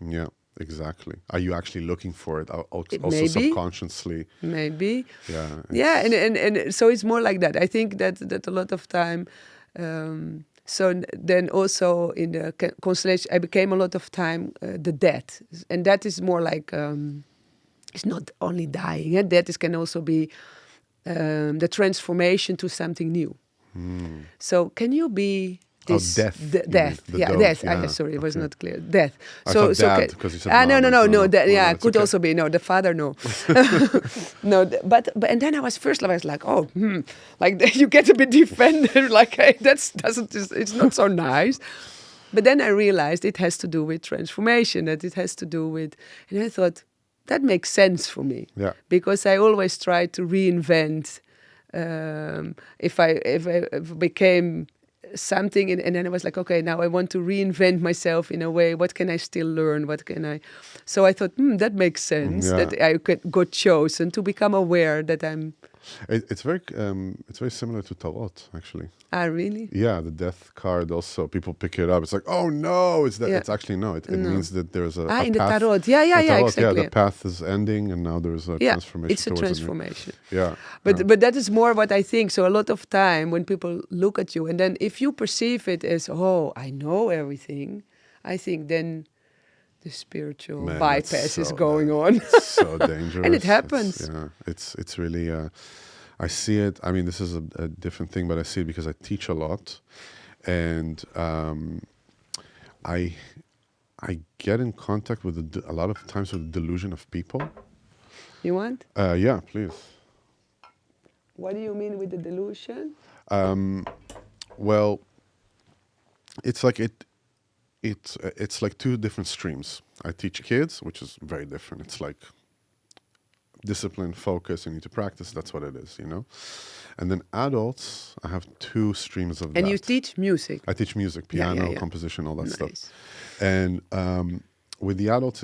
Yeah, exactly. Are you actually looking for it also Maybe. subconsciously? Maybe. Yeah. Yeah, and so it's more like that. I think that a lot of time. Then also in the constellation, I became a lot of time the death, and that is more like it's not only dying. And death can also be the transformation to something new. So can you be this death? Death? The Yeah, dove, death. yeah. Sorry, it was Okay. not clear. Death. I thought dad, because you said no, mom. that, Oh, yeah, no, could it's also okay. be the father. No, no. But and then I was like, oh, like you get a bit defended, like hey, it's not so nice. But then I realized it has to do with transformation. That it has to do with, and I thought that makes sense for me. Yeah. Because I always try to reinvent. If I became something, and then I was like, okay, now I want to reinvent myself in a way. What can I still learn? What can I? So I thought that makes sense. Yeah. That I got chosen to become aware that I'm. It's very similar to Tarot, actually. Ah, really? Yeah, the death card also. People pick it up. It's like, oh no! It's that. Yeah. It's actually no. It means that there's a in path. the tarot. Yeah, exactly. Yeah, the path is ending, and now there's a transformation. It's a transformation. Yeah, but that is more what I think. So a lot of time when people look at you, and then if you perceive it as, oh, I know everything, I think then the spiritual bypass is going on. It's so dangerous. And it happens. It's really. I see it. I mean, this is a different thing, but I see it because I teach a lot, and I get in contact with a lot of times with the delusion of people. You want? Yeah, please. What do you mean with the delusion? Well, it's like it's like two different streams. I teach kids, which is very different. It's like discipline, focus, you need to practice. That's what it is, And then adults, I have two streams of that. And you teach music? I teach music, piano, composition, all that stuff. And with the adults,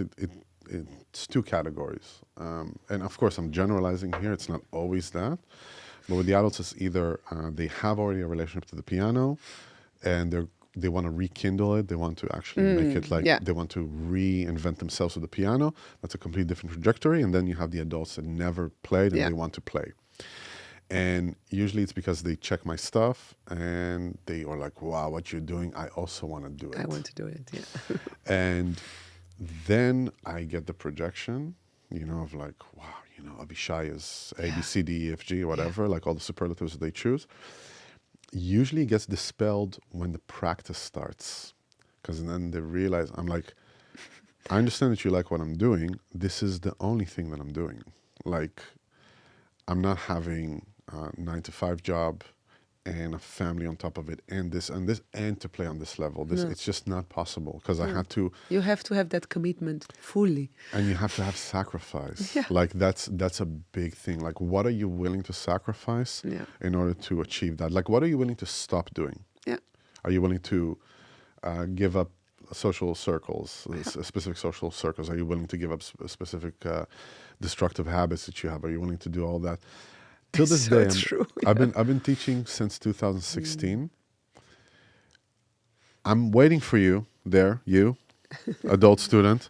it's two categories. And of course, I'm generalizing here. It's not always that. But with the adults, it's either they have already a relationship to the piano, and they want to rekindle it. They want to actually make it like they want to reinvent themselves with the piano. That's a completely different trajectory. And then you have the adults that never played and they want to play. And usually it's because they check my stuff and they are like, wow, what you're doing, I also want to do it. I want to do it, yeah. And then I get the projection, of like, wow, Avishai is A, B, C, D, E, F, G, whatever, like all the superlatives that they choose. Usually gets dispelled when the practice starts, because then they realize, I'm like, I understand that you like what I'm doing. This is the only thing that I'm doing. Like, I'm not having a 9-to-5 job and a family on top of it, and this, and to play on this level. It's just not possible, because I had to. You have to have that commitment fully. And you have to have sacrifice. Yeah. Like that's a big thing. Like, what are you willing to sacrifice in order to achieve that? Like, what are you willing to stop doing? Yeah. Are you willing to give up social circles, specific social circles? Are you willing to give up specific destructive habits that you have? Are you willing to do all that? Till this day, I've been teaching since 2016. I'm waiting for you, adult student,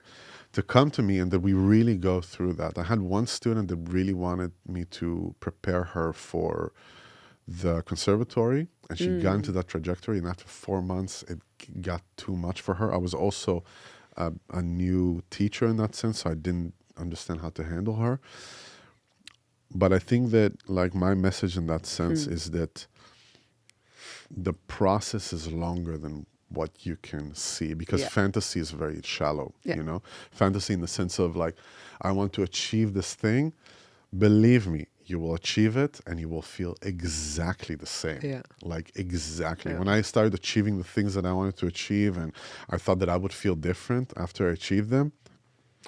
to come to me and that we really go through that. I had one student that really wanted me to prepare her for the conservatory, and she got into that trajectory, and after 4 months, it got too much for her. I was also a new teacher in that sense, so I didn't understand how to handle her. But I think that, like, my message in that sense is that the process is longer than what you can see, because fantasy is very shallow, Fantasy in the sense of, like, I want to achieve this thing. Believe me, you will achieve it and you will feel exactly the same. Yeah. Like, exactly. Yeah. When I started achieving the things that I wanted to achieve and I thought that I would feel different after I achieved them,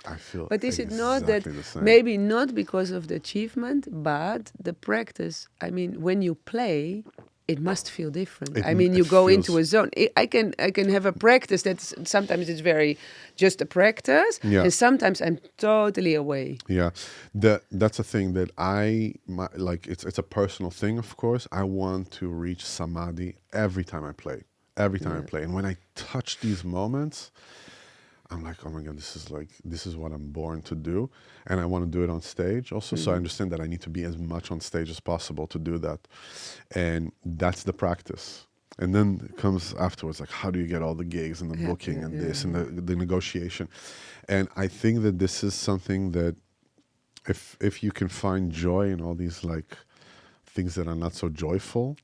I feel But is exactly it not that the same. Maybe not because of the achievement, but the practice? I mean, when you play, it must feel different. You go into a zone. I can have a practice that sometimes it's very just a practice, and sometimes I'm totally away. Yeah, that's a thing that it's a personal thing, of course. I want to reach samadhi every time I play. And when I touch these moments, I'm like, oh my God, this is what I'm born to do. And I want to do it on stage also. So I understand that I need to be as much on stage as possible to do that. And that's the practice. And then it comes afterwards, like, how do you get all the gigs and the booking and this and the negotiation? And I think that this is something that if you can find joy in all these like things that are not so joyful,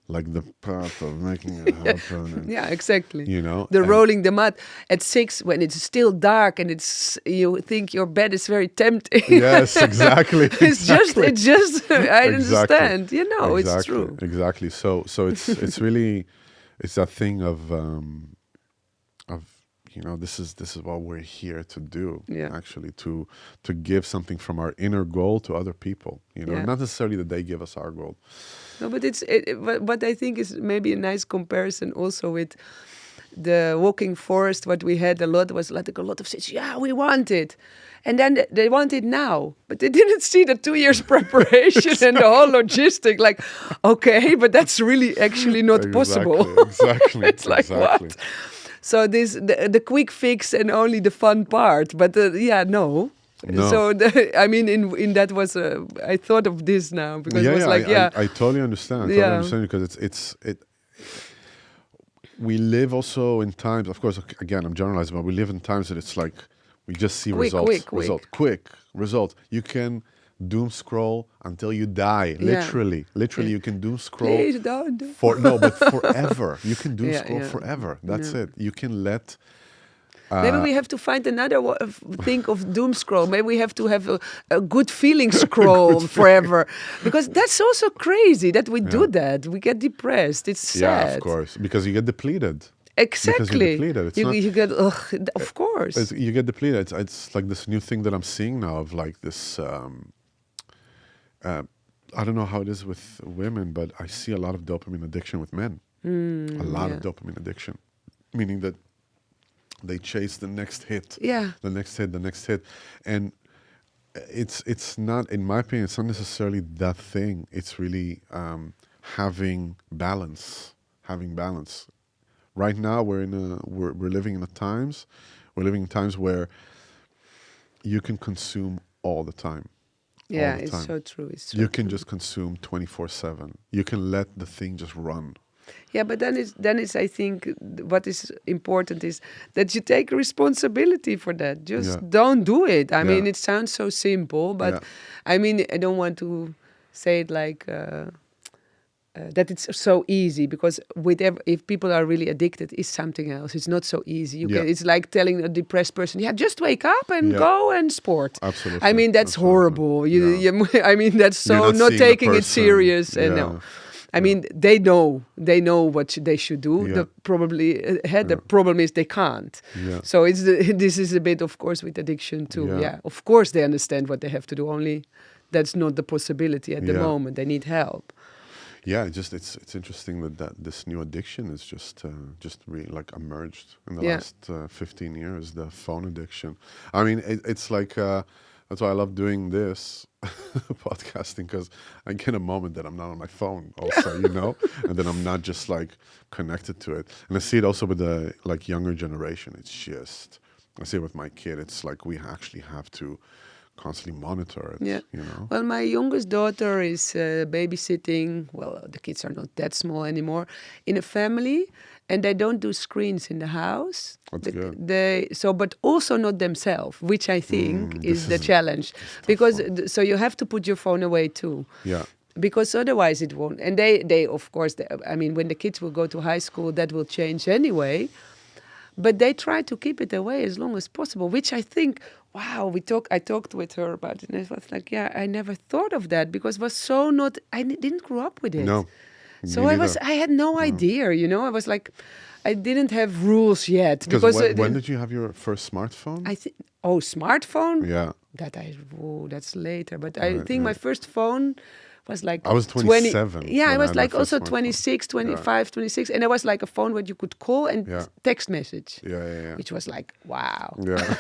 like the path of making it happen. And, exactly. You know, the rolling the mat at 6 when it's still dark and you think your bed is very tempting. Yes, exactly. It's just I understand. You know, exactly. it's true. Exactly. So it's really it's that thing of you know, this is what we're here to do. Actually, to give something from our inner goal to other people. You know, not necessarily that they give us our goal. No, but what I think is maybe a nice comparison also with the walking forest. What we had a lot was like a lot of cities. Yeah, we want it. And then they want it now, but they didn't see the 2 years preparation and the whole logistic. Like, okay, but that's really actually not possible. Exactly. It's like, what? So the quick fix and only the fun part. But no. So I mean, in that was I thought of this now because it was like I totally understand. I totally understand because it's we live also in times. Of course, again, I'm generalizing, but we live in times that it's like we just see quick result. You can doom scroll until you die. Literally, you can doom scroll. Please don't. But forever. You can doom scroll forever. That's it. You can let. Maybe we have to find another thing of doom scroll. Maybe we have to have a good feeling scroll forever, because that's also crazy that we do that. We get depressed. It's sad. Yeah, of course, because you get depleted. Exactly. Because you're depleted. You get, of course. You get depleted. It's like this new thing that I'm seeing now of like this. I don't know how it is with women, but I see a lot of dopamine addiction with men. A lot of dopamine addiction, meaning that they chase the next hit, the next hit, and it's not, in my opinion, it's not necessarily that thing. It's really having balance. Right now, we're living in times where you can consume all the time. Yeah, it's so true. You can just consume 24/7. You can let the thing just run. Yeah, but then it's I think what is important is that you take responsibility for that. Just don't do it. I mean, it sounds so simple, but I mean, I don't want to say it like that it's so easy, because if people are really addicted, it's something else. It's not so easy. It's like telling a depressed person, just wake up and go and sport. Absolutely. I mean, that's horrible. I mean, that's so not taking it serious. And no. I mean, they know what they should do. The problem is they can't. So this is a bit, of course, with addiction too. Of course they understand what they have to do. Only that's not the possibility at the moment. They need help. Yeah, it's interesting that this new addiction is just really like emerged in the last 15 years. The phone addiction. I mean, it's like that's why I love doing this podcasting, because I get a moment that I'm not on my phone also, you know, and then I'm not just like connected to it. And I see it also with the like younger generation. It's just, I see it with my kid. It's like we actually have to constantly monitor it. You know. Well, my youngest daughter is babysitting. Well, the kids are not that small anymore. In a family, and they don't do screens in the house. That's good. But also not themselves, which I think is the challenge, because so you have to put your phone away too. Yeah. Because otherwise it won't. And they of course, I mean, when the kids will go to high school, that will change anyway. But they try to keep it away as long as possible, which I think, wow, I talked with her about it, and it was like, I never thought of that, because it was so not, I didn't grow up with it. No. So I had no idea, you know, I was like, I didn't have rules yet. Because when did you have your first smartphone? Smartphone? Yeah. That's later. But I think my first phone was like I was 27 Yeah, I when I was had my like first also smartphone. 26, 25, 26. And there was like a phone where you could call and Yeah. text message. Yeah. Which was like, wow. Yeah.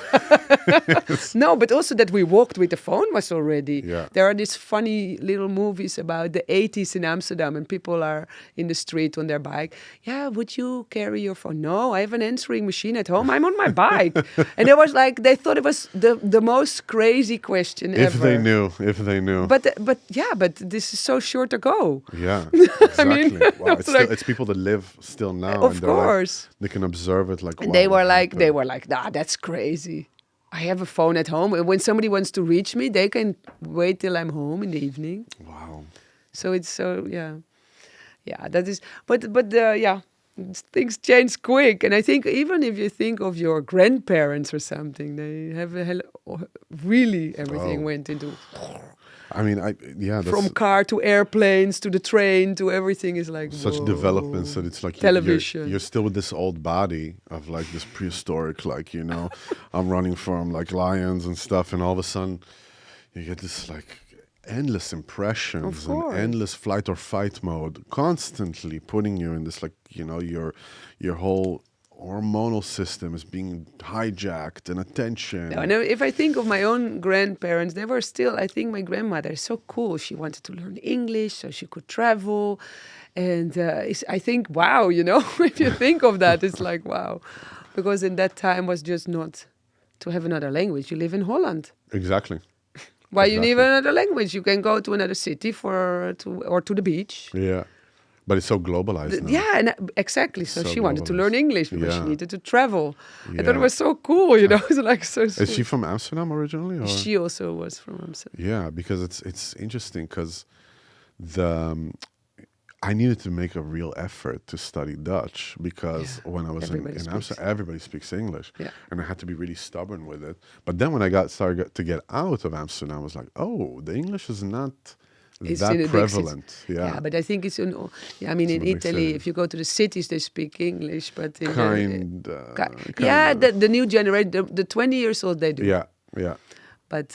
No, but also that we walked with the phone was already. Yeah. There are these funny little movies about the 80s in Amsterdam, and people are in the street on their bike. Yeah, would you carry your phone? No, I have an answering machine at home. I'm on my bike. And it was like, they thought it was the most crazy question If ever. they knew. But this is so short ago. Yeah, exactly. mean, Wow, it's like- it's people that live still now. Of and they're like- course. they can observe it like. And wow, they were what like, happened? nah, that's crazy. I have a phone at home. And when somebody wants to reach me, they can wait till I'm home in the evening. Wow. So it's so, yeah. Yeah, that is, yeah, things change quick. And I think even if you think of your grandparents or something, they have really everything Oh. went into, I mean, that's from car to airplanes to the train to everything is like, such whoa. developments that it's like Television. You're still with this old body of like this prehistoric, like I'm running from like lions and stuff, and all of a sudden you get this like endless impressions Of and course. endless flight or fight mode, constantly putting you in this like your whole hormonal system is being hijacked and attention. No, and if I think of my own grandparents, they were still, I think my grandmother is so cool. She wanted to learn English so she could travel. And I think, wow, if you think of that, it's like, wow. Because in that time was just not to have another language. You live in Holland. Exactly. Why you need Exactly. another language? You can go to another city or to the beach. Yeah. But it's so globalized now. Yeah, and exactly. So So she wanted to globalized. learn English because she Yeah. needed to travel. I thought Yeah. it was so cool, It's like so Is she sweet. from Amsterdam originally? Or? She also was from Amsterdam. Yeah, because it's interesting because I needed to make a real effort to study Dutch because when I was Everybody in speaks. Amsterdam, everybody speaks English, Yeah. and I had to be really stubborn with it. But then when I started to get out of Amsterdam, I was like, oh, the English is not It's that in the big prevalent. Yeah, but I think it's in. I mean, in the big Italy, cities. if you go to the cities, they speak English, but in Kind yeah, of. the new generation, the 20 years old, they do. Yeah. But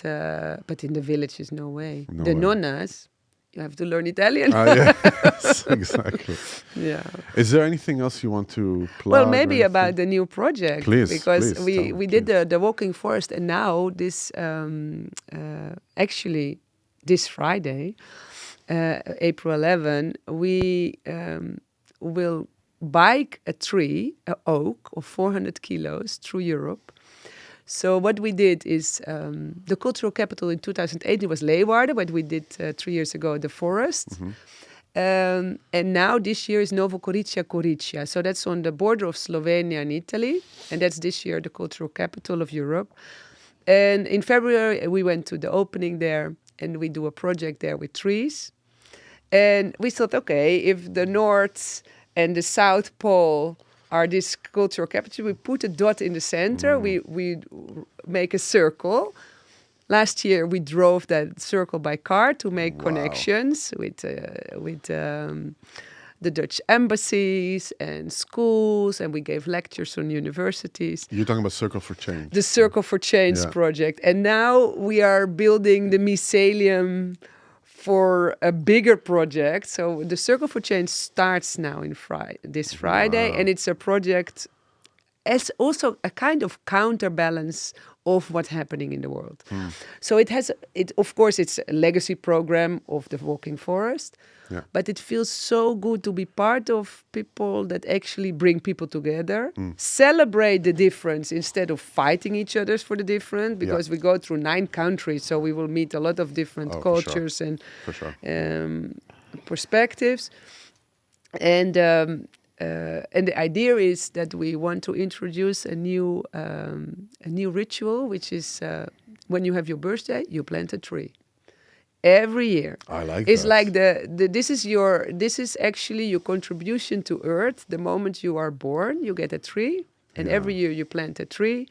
in the villages, no way. No The way. nonnas, you have to learn Italian. Yes, exactly. Yeah. Is there anything else you want to plug? Well, or maybe anything? about the new project, Please, because please, tell me, we did the walking forest, and now this actually this Friday, April 11, we will bike a tree, an oak of 400 kilos through Europe. So what we did is the cultural capital in 2008 was Leeuwarden, but we did 3 years ago the forest. And now this year is Novo Gorica. So that's on the border of Slovenia and Italy. And that's this year the cultural capital of Europe. And in February, we went to the opening there and we do a project there with trees. And we thought, okay, if the North and the South Pole are this cultural capital, we put a dot in the center, we make a circle. Last year, we drove that circle by car to make connections with the Dutch embassies and schools, and we gave lectures on universities. You're talking about Circle for Change. The Circle for Change Yeah. project. And now we are building the mycelium for a bigger project. So the Circle for Change starts now this Friday, and it's a project as also a kind of counterbalance of what's happening in the world. So of course, it's a legacy program of the Walking Forest, Yeah. but it feels so good to be part of people that actually bring people together, celebrate the difference instead of fighting each other for the different, because we go through 9 countries, so we will meet a lot of different Oh, for sure. cultures and For sure. perspectives. And the idea is that we want to introduce a new ritual, which is when you have your birthday, you plant a tree. Every year, I like it's that. like this is actually your contribution to Earth. The moment you are born, you get a tree, and every year you plant a tree.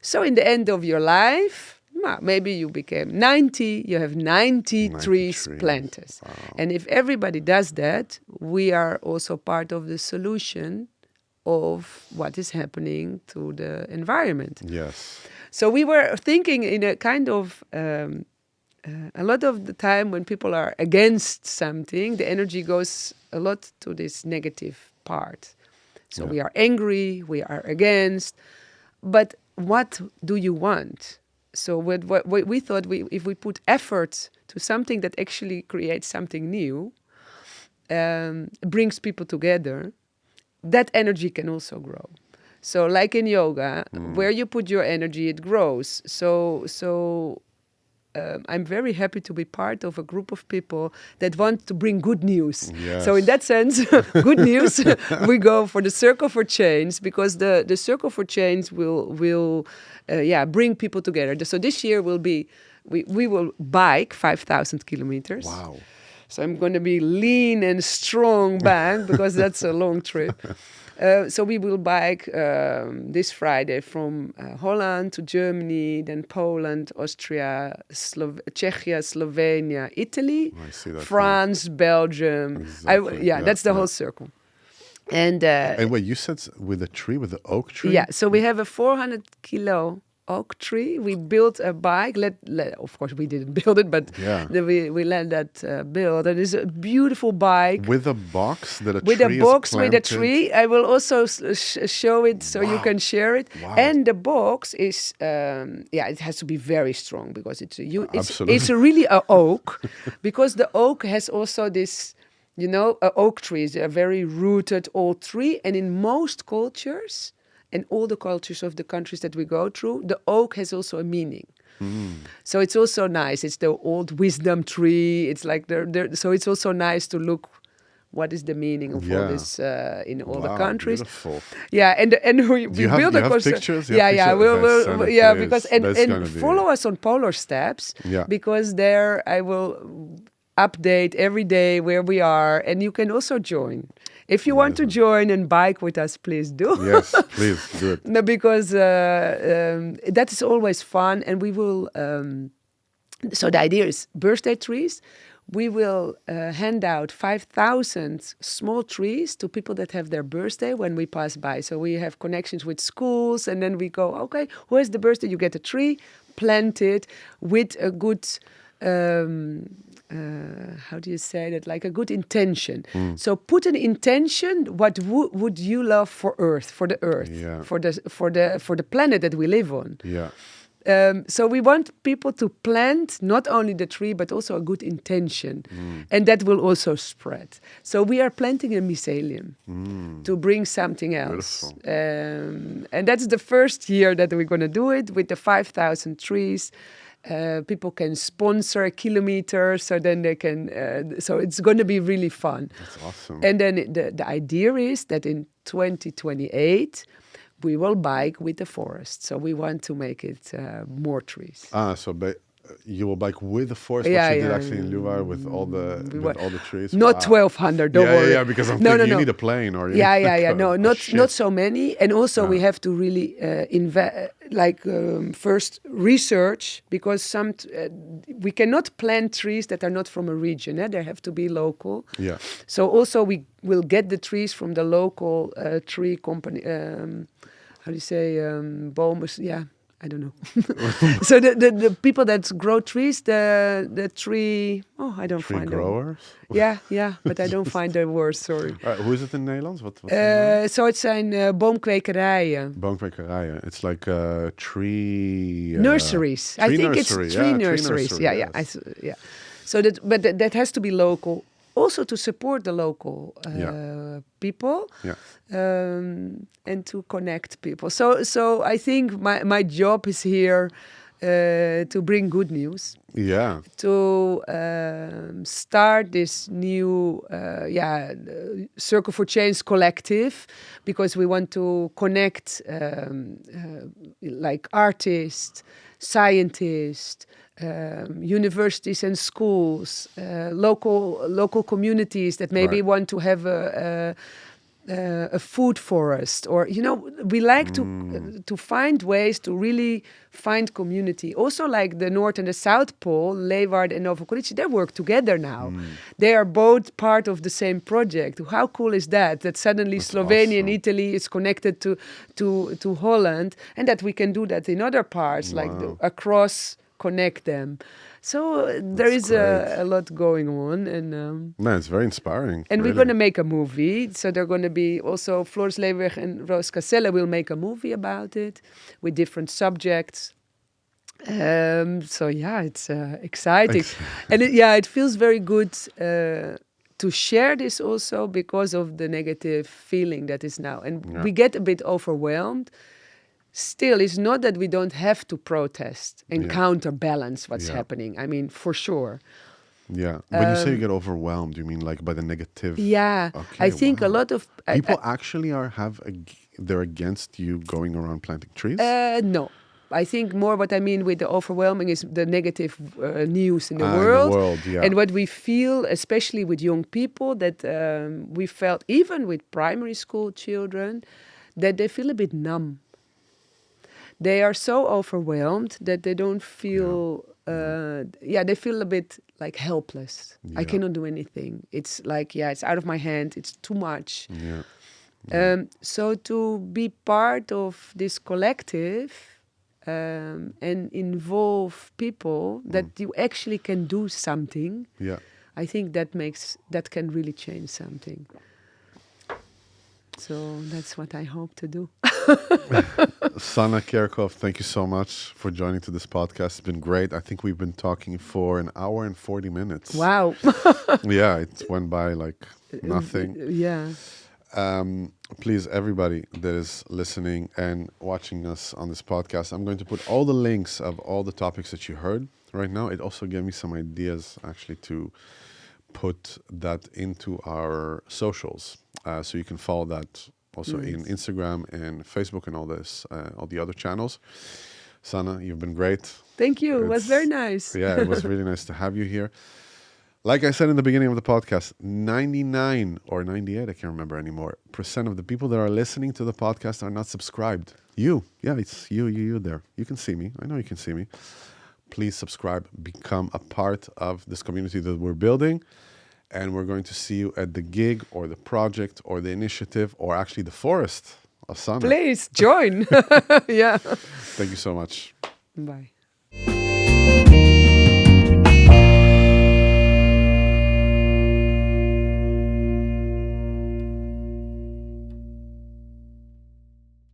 So in the end of your life, maybe you became 90, you have 90 trees planted. Wow. And if everybody does that, we are also part of the solution of what is happening to the environment. Yes. So we were thinking in a kind of a lot of the time when people are against something, the energy goes a lot to this negative part. So we are angry, we are against, but what do you want? So what we thought, if we put effort to something that actually creates something new, brings people together, that energy can also grow. So like in yoga, where you put your energy, it grows. So I'm very happy to be part of a group of people that want to bring good news. Yes. So in that sense, good news, we go for the Circle for Change, because the Circle for Change will bring people together. So this year we will bike 5,000 kilometers. Wow. So I'm going to be lean and strong back because that's a long trip. So we will bike this Friday from Holland to Germany, then Poland, Austria, Czechia, Slovenia, Italy, France, Belgium. Exactly. That's the whole circle. And wait, you said with a tree, with the oak tree? Yeah, so we have a 400 kilo oak tree. We built a bike. Of course, we didn't build it, but we let that build. It is a beautiful bike with a box that a with tree a box is planted. with a tree. I will also show it so you can share it. Wow. And the box is it has to be very strong because it's really a oak because the oak has also this. Oak tree is a very rooted old tree, and in most cultures. And all the cultures of the countries that we go through, the oak has also a meaning. So it's also nice. It's the old wisdom tree. It's like so it's also nice to look. What is the meaning of all this in all the countries? Beautiful. Yeah, and we build a course. Pictures? We'll because and follow us on Polar Steps. Yeah. Because there I will update every day where we are, and you can also join. If you want to join and bike with us, please do. Yes, please do it. No, because that is always fun, and we will. So the idea is birthday trees. We will hand out 5,000 small trees to people that have their birthday when we pass by. So we have connections with schools, and then we go, okay, who has the birthday? You get a tree, plant it with a good. How do you say that? Like a good intention. So put an intention. What would you love for Earth, for the Earth, for the planet that we live on? Yeah. So we want people to plant not only the tree but also a good intention, and that will also spread. So we are planting a mycelium to bring something else, and that's the first year that we're going to do it with the 5,000 trees. People can sponsor a kilometer, so then they can. So it's going to be really fun. That's awesome. And then the idea is that in 2028 we will bike with the forest. So we want to make it more trees. You will bike with the forest, what you did actually in Luvar with all the trees. Not 1,200, don't worry. Yeah, because I'm thinking you need a plane or not so many. And also we have to really first research, because we cannot plant trees that are not from a region. They have to be local. Yeah. So also we will get the trees from the local tree company. How do you say? Bomen? Yeah. I don't know. So the people that grow trees, the tree. Oh, I don't find growers. Yeah, but I don't find the word. Sorry. Hoe is it in Nederlands? So het zijn boomkwekerijen. Boomkwekerijen. It's like tree nurseries. I think it's tree nurseries. Yeah. So that has to be local. Also to support the local people, and to connect people. So I think my job is here to bring good news. Yeah. To start this new Circle for Change collective, because we want to connect like artists, scientists, universities and schools, local communities that maybe want to have a food forest, or we like to find ways to really find community. Also, like the North and the South Pole, Leeuwarden and Novo Korici, they work together now. They are both part of the same project. How cool is that? That suddenly that's Slovenia awesome. And Italy is connected to Holland, and that we can do that in other parts, like across. Connect them. So there That's is great. a lot going on, Man, it's very inspiring. and we're really. going to make a movie. So they're going to be also Floris Leeuwig and Roos Caselle will make a movie about it with different subjects. So yeah, it's exciting, and it feels very good to share this also because of the negative feeling that is now, and Yeah. we get a bit overwhelmed. Still, it's not that we don't have to protest and Yeah. counterbalance what's Yeah. happening. I mean, for sure. Yeah. When you say you get overwhelmed, you mean like by the negative? Yeah, Okay, I think a wow. lot of People actually they're against you going around planting trees? no. I think more what I mean with the overwhelming is the negative news in the In the world. world, yeah. And what we feel, especially with young people, that we felt even with primary school children, that they feel a bit numb. They are so overwhelmed that they don't feel, they feel a bit like helpless. I Yeah. cannot do anything. It's like, it's out of my hand. It's too much. Yeah. So to be part of this collective and involve people that you actually can do something, Yeah. I think that can really change something. So that's what I hope to do. Sanne Kerkhof, thank you so much for joining to this podcast. It's been great. I think we've been talking for an hour and 40 minutes. Wow. Yeah, it went by like nothing. Yeah. Please, everybody that is listening and watching us on this podcast, I'm going to put all the links of all the topics that you heard right now. It also gave me some ideas actually to put that into our socials. So you can follow that also in Instagram and Facebook and all this, all the other channels. Sanne, you've been great. Thank you. It was very nice. Yeah, it was really nice to have you here. Like I said in the beginning of the podcast, 99 or 98, I can't remember anymore, % of the people that are listening to the podcast are not subscribed. It's you there. You can see me. I know you can see me. Please subscribe, become a part of this community that we're building. And we're going to see you at the gig or the project or the initiative or actually the forest of Sanne. Please join. Yeah. Thank you so much. Bye.